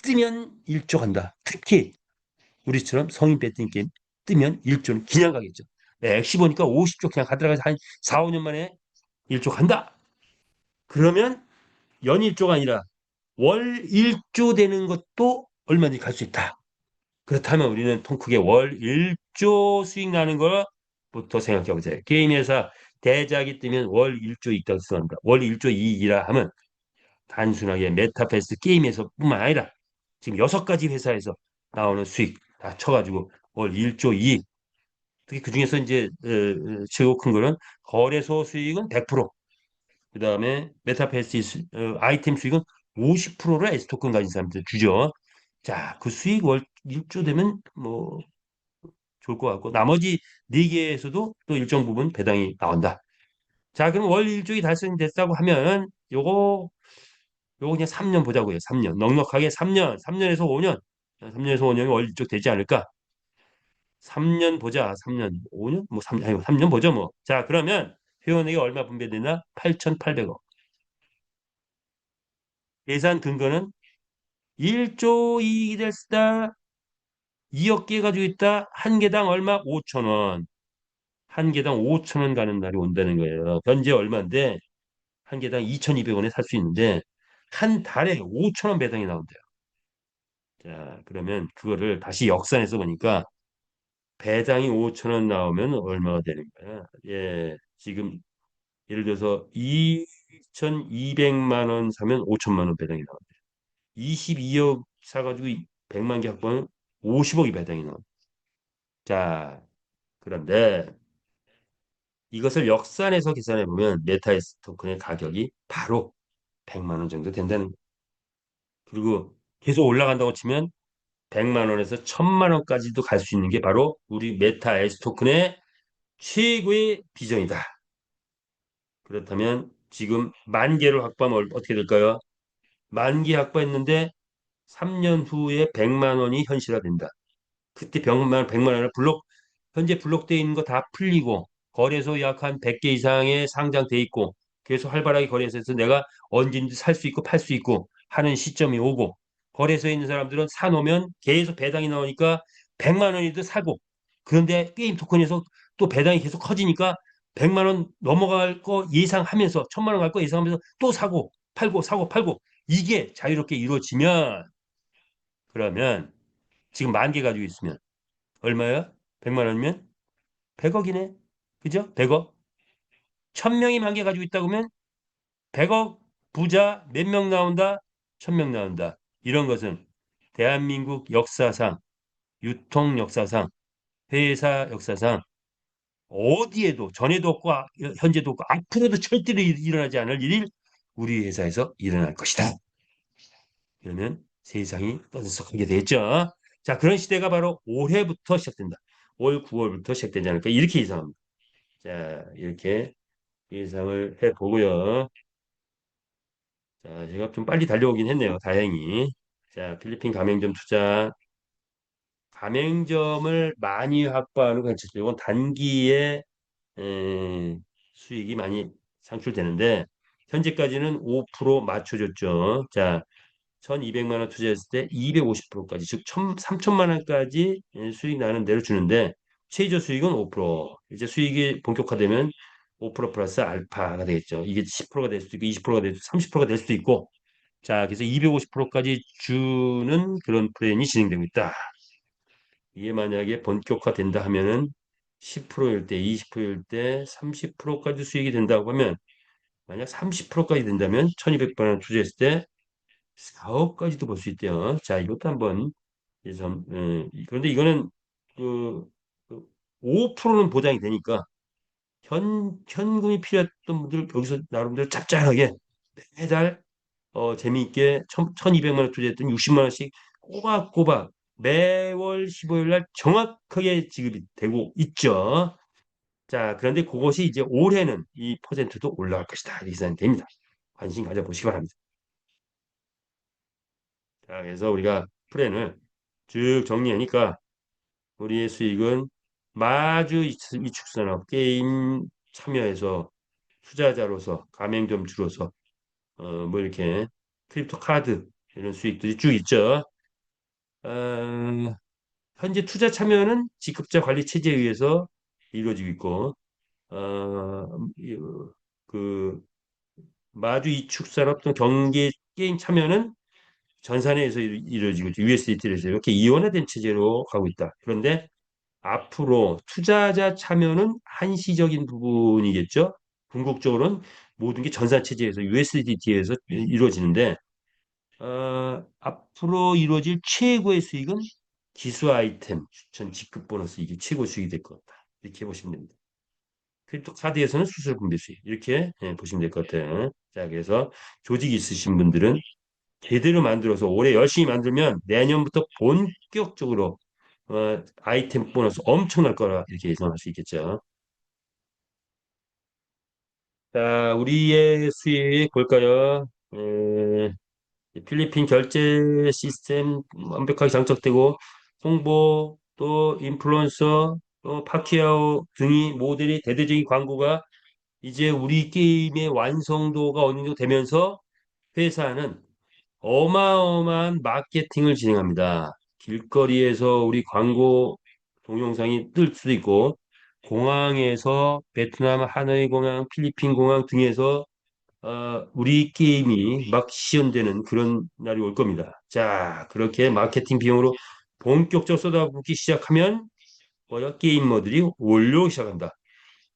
뜨면 1조 간다. 특히 우리처럼 성인 배팅 게임 뜨면 1조는 그냥 가겠죠. 네, 엑시 보니까 50조 그냥 가더라가 한 4, 5년 만에 1조 간다. 그러면 연 1조가 아니라 월 1조 되는 것도 얼마든지 갈 수 있다. 그렇다면 우리는 통 크게 월 1조 수익 나는 거부터 생각해 보세요. 게임 회사 대작이 뜨면 월 1조 있다고 생각합니다. 월 1조 이익이라 하면 단순하게 메타버스 게임에서뿐만 아니라 지금 6가지 회사에서 나오는 수익 다 쳐가지고 월 1조 이익. 특히 그중에서 이제 최고 큰 거는 거래소 수익은 100%, 그다음에 메타버스 아이템 수익은 50%를 S토큰 가진 사람들 주죠. 자, 그 수익 월 1조 되면 뭐 좋을 것 같고 나머지 4개에서도 또 일정 부분 배당이 나온다. 자, 그럼 월 1조이 달성됐다고 하면 요거 그냥 3년 보자고요. 3년. 넉넉하게 3년, 3년에서 5년. 3년에서 5년이 월 1조 되지 않을까? 3년 보자. 3년. 5년? 뭐 3, 아니, 3년 보죠, 뭐. 자, 그러면 회원에게 얼마 분배되나? 8,800억. 계산 근거는 1조 이익이 됐다. 2억 개 가지고 있다. 한 개당 얼마? 5천 원. 한 개당 5천 원 가는 날이 온다는 거예요. 현재 얼마인데 한 개당 2,200원에 살 수 있는데 한 달에 5천 원 배당이 나온대요. 자, 그러면 그거를 다시 역산해서 보니까 배당이 5천 원 나오면 얼마가 되는 거야? 예, 지금 예를 들어서 2,200만 원 사면 5천만 원 배당이 나온대요. 22억 사가지고 100만 개 확보하면 50억이 배당이 나온대요. 자, 그런데 이것을 역산해서 계산해 보면 메타에스 토큰의 가격이 바로 100만 원 정도 된다는 거예요. 그리고 계속 올라간다고 치면 100만 원에서 1,000만 원까지도 갈 수 있는 게 바로 우리 메타 에스 토큰의 최고의 비전이다. 그렇다면 지금 만 개를 확보하면 어떻게 될까요? 만 개 확보했는데 3년 후에 100만 원이 현실화된다. 그때 100만 원을 현재 블록되어 있는 거 다 풀리고 거래소 약 한 100개 이상의 상장돼 있고 계속 활발하게 거래소에서 내가 언제든지 살 수 있고 팔 수 있고 하는 시점이 오고 거래소에 있는 사람들은 사놓으면 계속 배당이 나오니까 100만 원이도 사고, 그런데 게임 토큰에서 또 배당이 계속 커지니까 100만 원 넘어갈 거 예상하면서 1,000만 원 갈 거 예상하면서 또 사고 팔고 사고 팔고 이게 자유롭게 이루어지면, 그러면 지금 만 개 가지고 있으면 얼마야? 100만 원이면 100억이네. 그죠? 100억. 1,000명이 만 개 가지고 있다 그러면 100억 부자 몇 명 나온다? 1,000명 나온다. 이런 것은 대한민국 역사상, 유통 역사상, 회사 역사상 어디에도 전에도 없고 현재도 없고 앞으로도 절대로 일어나지 않을 일이 우리 회사에서 일어날 것이다. 그러면 세상이 떠들썩하게 되겠죠. 자, 그런 시대가 바로 올해부터 시작된다. 올 9월부터 시작되지 않을까 이렇게 예상합니다. 자, 이렇게 예상을 해보고요. 자, 제가 좀 빨리 달려오긴 했네요. 다행히. 자, 필리핀 가맹점 투자. 가맹점을 많이 확보하는 건 괜찮죠. 이건 단기에 에, 수익이 많이 창출되는데 현재까지는 5% 맞춰줬죠. 자, 1,200만 원 투자했을 때 250%까지, 즉 3천만 원까지 수익 나는 대로 주는데 최저 수익은 5%. 이제 수익이 본격화되면 5% 플러스 알파가 되겠죠. 이게 10%가 될 수도 있고 20%가 될 수도 있고 30%가 될 수도 있고 자, 그래서 250%까지 주는 그런 플랜이 진행되고 있다. 이게 만약에 본격화된다 하면은 10%일 때, 20%일 때 30%까지 수익이 된다고 하면 만약 30%까지 된다면 1200만 원 투자했을 때 4억까지도 볼 수 있대요. 자, 이것도 한번 그래서 그런데 이거는 그, 그 5%는 보장이 되니까 현금이 필요했던 분들 여기서 나름대로 짭짤하게 매달 재미있게 1200만 원 투자했던 60만 원씩 꼬박꼬박 매월 15일 날 정확하게 지급이 되고 있죠. 자, 그런데 그것이 이제 올해는 이 퍼센트도 올라갈 것이다. 이렇게 생각이 됩니다. 관심 가져보시기 바랍니다. 자, 그래서 우리가 플랜을 쭉 정리하니까 우리의 수익은 마주 이축산업 게임 참여해서 투자자로서 가맹점주로서 뭐 이렇게 크립토 카드 이런 수익들이 쭉 있죠. 어, 현재 투자 참여는 직급자 관리 체제에 의해서 이루어지고 있고 그 마주 이축 산업 등 경기 게임 참여는 전산에서 이루어지고 있죠. USDT에서 이렇게 이원화된 체제로 가고 있다. 그런데 앞으로 투자자 참여는 한시적인 부분이겠죠. 궁극적으로는 모든 게 전산 체제에서 USDT에서 이루어지는데 앞으로 이루어질 최고의 수익은 기술 아이템 추천 직급 보너스 이게 최고 수익이 될 것 같다. 이렇게 보시면 됩니다. 크립토 카드에서는 수수료 분배 수익 이렇게 보시면 될 것 같아요. 자, 그래서 조직이 있으신 분들은 제대로 만들어서 올해 열심히 만들면 내년부터 본격적으로 아이템 보너스 엄청날 거라 이렇게 예상할 수 있겠죠. 자, 우리의 수익 볼까요? 필리핀 결제 시스템 완벽하게 장착되고 홍보 또 인플루언서 또 파키아오 등이 모델이 대대적인 광고가 이제 우리 게임의 완성도가 어느 정도 되면서 회사는 어마어마한 마케팅을 진행합니다. 길거리에서 우리 광고 동영상이 뜰 수도 있고 공항에서 베트남 하노이 공항, 필리핀 공항 등에서 우리 게임이 막 시연되는 그런 날이 올 겁니다. 자, 그렇게 마케팅 비용으로 본격적으로 쏟아붓기 시작하면 뭐야? 게이머들이 몰려오기 시작한다.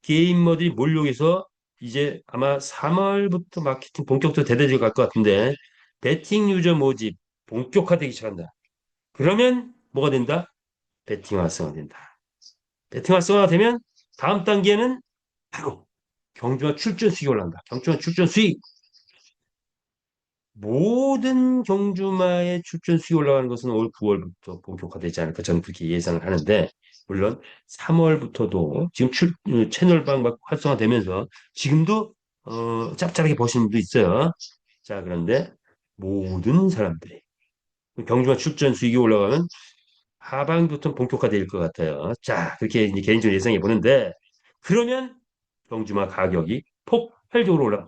게이머들이 몰려오면서 이제 아마 3월부터 마케팅 본격적으로 대대적으로 갈 것 같은데 베팅 유저 모집 본격화되기 시작한다. 그러면 뭐가 된다? 베팅 활성화된다. 베팅 활성화되면 다음 단계는 바로 경주와 출전 수익이 올라간다. 경주와 출전 수익 모든 경주마의 출전 수익이 올라가는 것은 올 9월부터 본격화되지 않을까 저는 그렇게 예상을 하는데 물론 3월부터도 지금 채널방 막 활성화되면서 지금도 짭짤하게 보시는 분도 있어요. 자, 그런데 모든 사람들이 경주마 출전 수익이 올라가면 하반기부터 본격화될 것 같아요. 자, 그렇게 이제 개인적으로 예상해 보는데 그러면 경주마 가격이 폭발적으로 올라.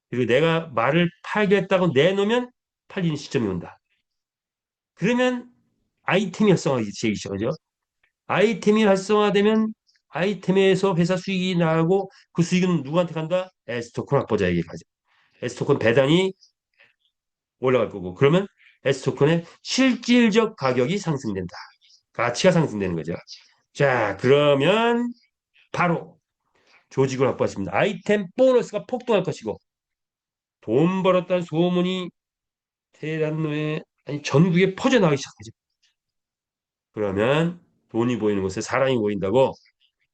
그리고 내가 말을 팔겠다고 내놓으면 팔리는 시점이 온다. 그러면 아이템이 활성화되기 시작이죠. 아이템이 활성화되면 아이템에서 회사 수익이 나고 그 수익은 누구한테 간다? 에스토콘 확보자에게 가죠. 에스토콘 배당이 올라갈 거고 그러면 에스토콘의 실질적 가격이 상승된다. 가치가 상승되는 거죠. 자, 그러면 바로 조직을 확보하십니다. 아이템 보너스가 폭등할 것이고 돈 벌었다는 소문이 테란노에 아니 전국에 퍼져나가기 시작하죠. 그러면 돈이 보이는 곳에 사람이 보인다고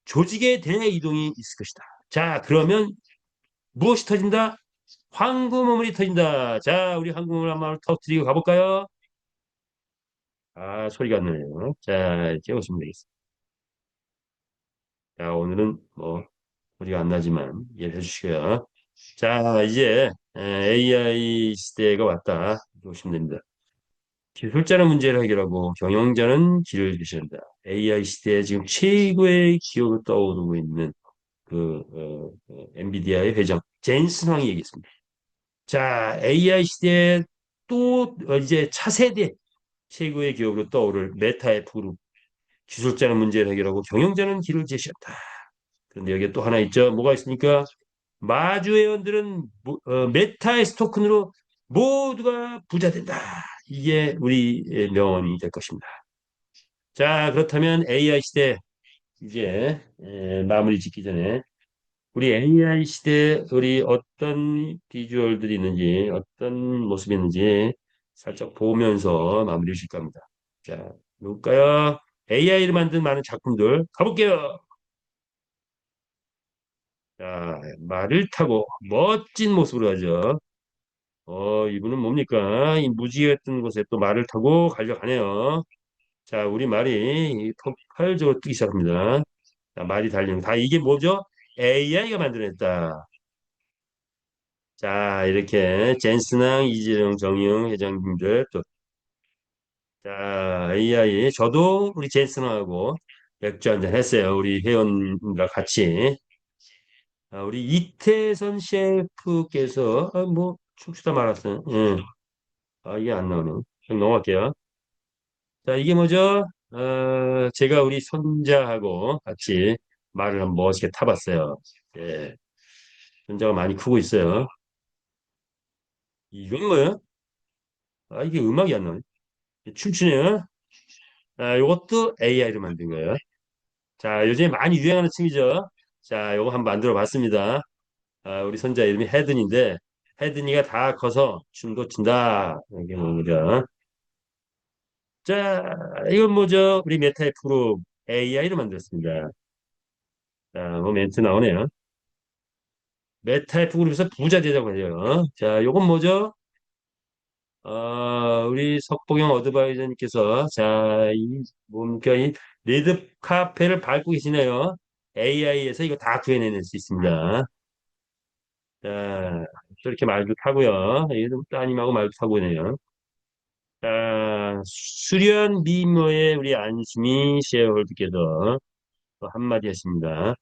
조직의 대이동이 있을 것이다. 자, 그러면 무엇이 터진다? 황금우물이 터진다. 자, 우리 황금우물 한번 터뜨리고 가볼까요? 아, 소리가 안 나네요. 자, 이렇게 보시면 되겠습니다. 자, 오늘은 뭐 소리가 안 나지만 이해해 주시고요. 자, 이제 AI 시대가 왔다. 이렇게 보시면 됩니다. 기술자는 문제를 해결하고 경영자는 길을 제시한다. AI 시대에 지금 최고의 기업을 떠오르고 있는 엔비디아의 회장 젠슨 황이 얘기했습니다. 자, AI 시대에 또 이제 차세대 최고의 기업으로 떠오를 메타의 그룹 기술자는 문제를 해결하고 경영자는 길을 제시한다. 그런데 여기에 또 하나 있죠. 뭐가 있습니까? 마주 회원들은 메타의 토큰으로 모두가 부자 된다. 이게 우리 명언이 될 것입니다. 자, 그렇다면 AI 시대 이제 마무리 짓기 전에 우리 AI 시대 우리 어떤 비주얼들이 있는지 어떤 모습이 있는지 살짝 보면서 마무리 질 겁니다. 자, 볼까요? AI를 만든 많은 작품들 가볼게요. 자, 말을 타고 멋진 모습으로 가죠. 이분은 뭡니까? 이 무지했던 곳에 또 말을 타고 가려가네요. 자, 우리 말이 폭발적으로 뜨기 시작합니다. 자, 말이 달리는 다 이게 뭐죠? AI가 만들어냈다. 자, 이렇게 젠스낭, 이재용, 정의용 회장님들 또 자, AI 저도 우리 젠스낭하고 맥주 한잔 했어요. 우리 회원님과 같이. 우리 이태선 셰프께서 뭐 춤추다 말았어요. 예. 이게 안 나오네. 그럼 넘어갈게요. 자, 이게 뭐죠? 제가 우리 손자하고 같이 말을 한번 멋있게 타봤어요. 예. 손자가 많이 크고 있어요. 이건 뭐야? 이게 음악이 안 나오네. 춤추네요. 요것도 AI로 만든 거예요. 자, 요즘에 많이 유행하는 춤이죠. 자, 요거 한번 만들어 봤습니다. 우리 손자 이름이 혜든인데, 혜든이가 다 커서 춤도 춘다. 이게 뭐죠? 자, 이건 뭐죠? 우리 메타의 프로 AI로 만들었습니다. 자, 뭐 멘트 나오네요. 메타F 그룹에서 부자 되자고 해요. 자, 요건 뭐죠? 우리 석봉영 어드바이저님께서 자, 뭡니까? 이 레드 카페를 밟고 계시네요. AI에서 이거 다 구해내낼 수 있습니다. 자, 또 이렇게 말도 타고요. 얘도 따님하고 말도 타고 네요. 자, 수련 미모의 우리 안심이 셰어홀드께서 또 한마디 했습니다.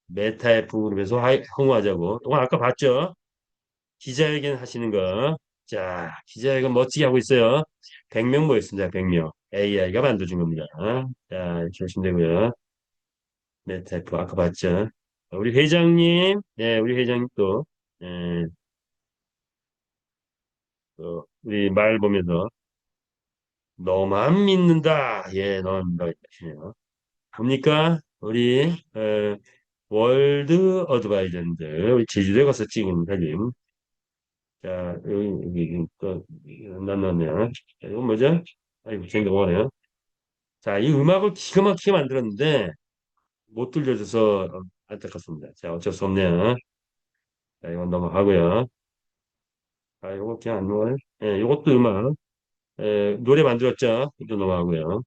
메타F 그룹에서 홍보하자고. 오늘 아까 봤죠? 기자회견 하시는 거. 자, 기자회견 멋지게 하고 있어요. 100명 모였습니다. 100명. AI가 만들어준 겁니다. 자, 이렇게 하시면 되고요. 메타프 아까 봤죠. 우리 회장님, 네, 우리 회장님 또, 예, 또 우리 말 보면서 너만 믿는다. 예, 너만 믿는다. 하시네요. 봅니까? 우리 월드 어드바이저인들 우리 제주도에 가서 찍은 사진. 자, 여기 또 만났네요. 자, 이건 뭐죠? 아이고, 생각하네요. 자, 이 음악을 기가 막히게 만들었는데 못 들려줘서 안타깝습니다. 자, 어쩔 수 없네요. 자, 이건 넘어가고요. 이거 그냥 안 넘어가요. 예, 이것도 음악. 노래 만들었죠? 이것도 넘어가고요.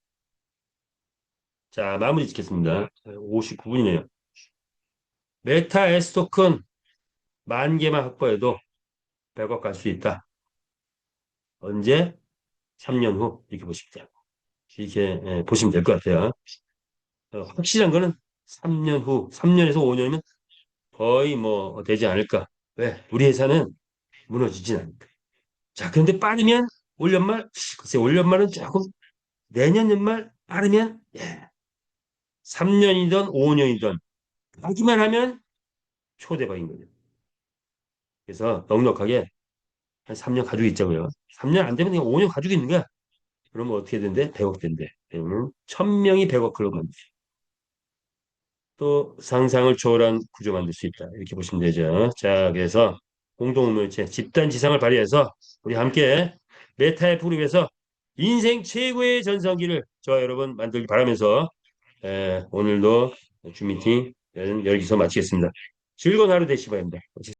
자, 마무리 짓겠습니다. 59분이네요. 메타 에스토큰 만 개만 확보해도 100억 갈 수 있다. 언제? 3년 후 이렇게 보십시오. 이렇게 보시면 될 것 같아요. 확실한 거는 3년 후, 3년에서 5년이면 거의 뭐 되지 않을까. 왜? 우리 회사는 무너지진 않을까. 자, 그런데 빠르면 올 연말, 글쎄 올 연말은 조금 내년 연말 빠르면 3년이든 5년이든 하기만 하면 초대박인 거죠. 그래서 넉넉하게 한 3년 가지고 있자고요. 3년 안 되면 그냥 5년 가지고 있는 거야. 그러면 어떻게 된대? 100억 된대. 그러면 1000명이 100억 클럽 만들 수 있다. 또 상상을 초월한 구조 만들 수 있다. 이렇게 보시면 되죠. 자, 그래서 공동물체 집단 지성을 발휘해서 우리 함께 메타의 프로그램에서 인생 최고의 전성기를 저와 여러분 만들기 바라면서 오늘도 주 미팅 여기서 마치겠습니다. 즐거운 하루 되시기 바랍니다.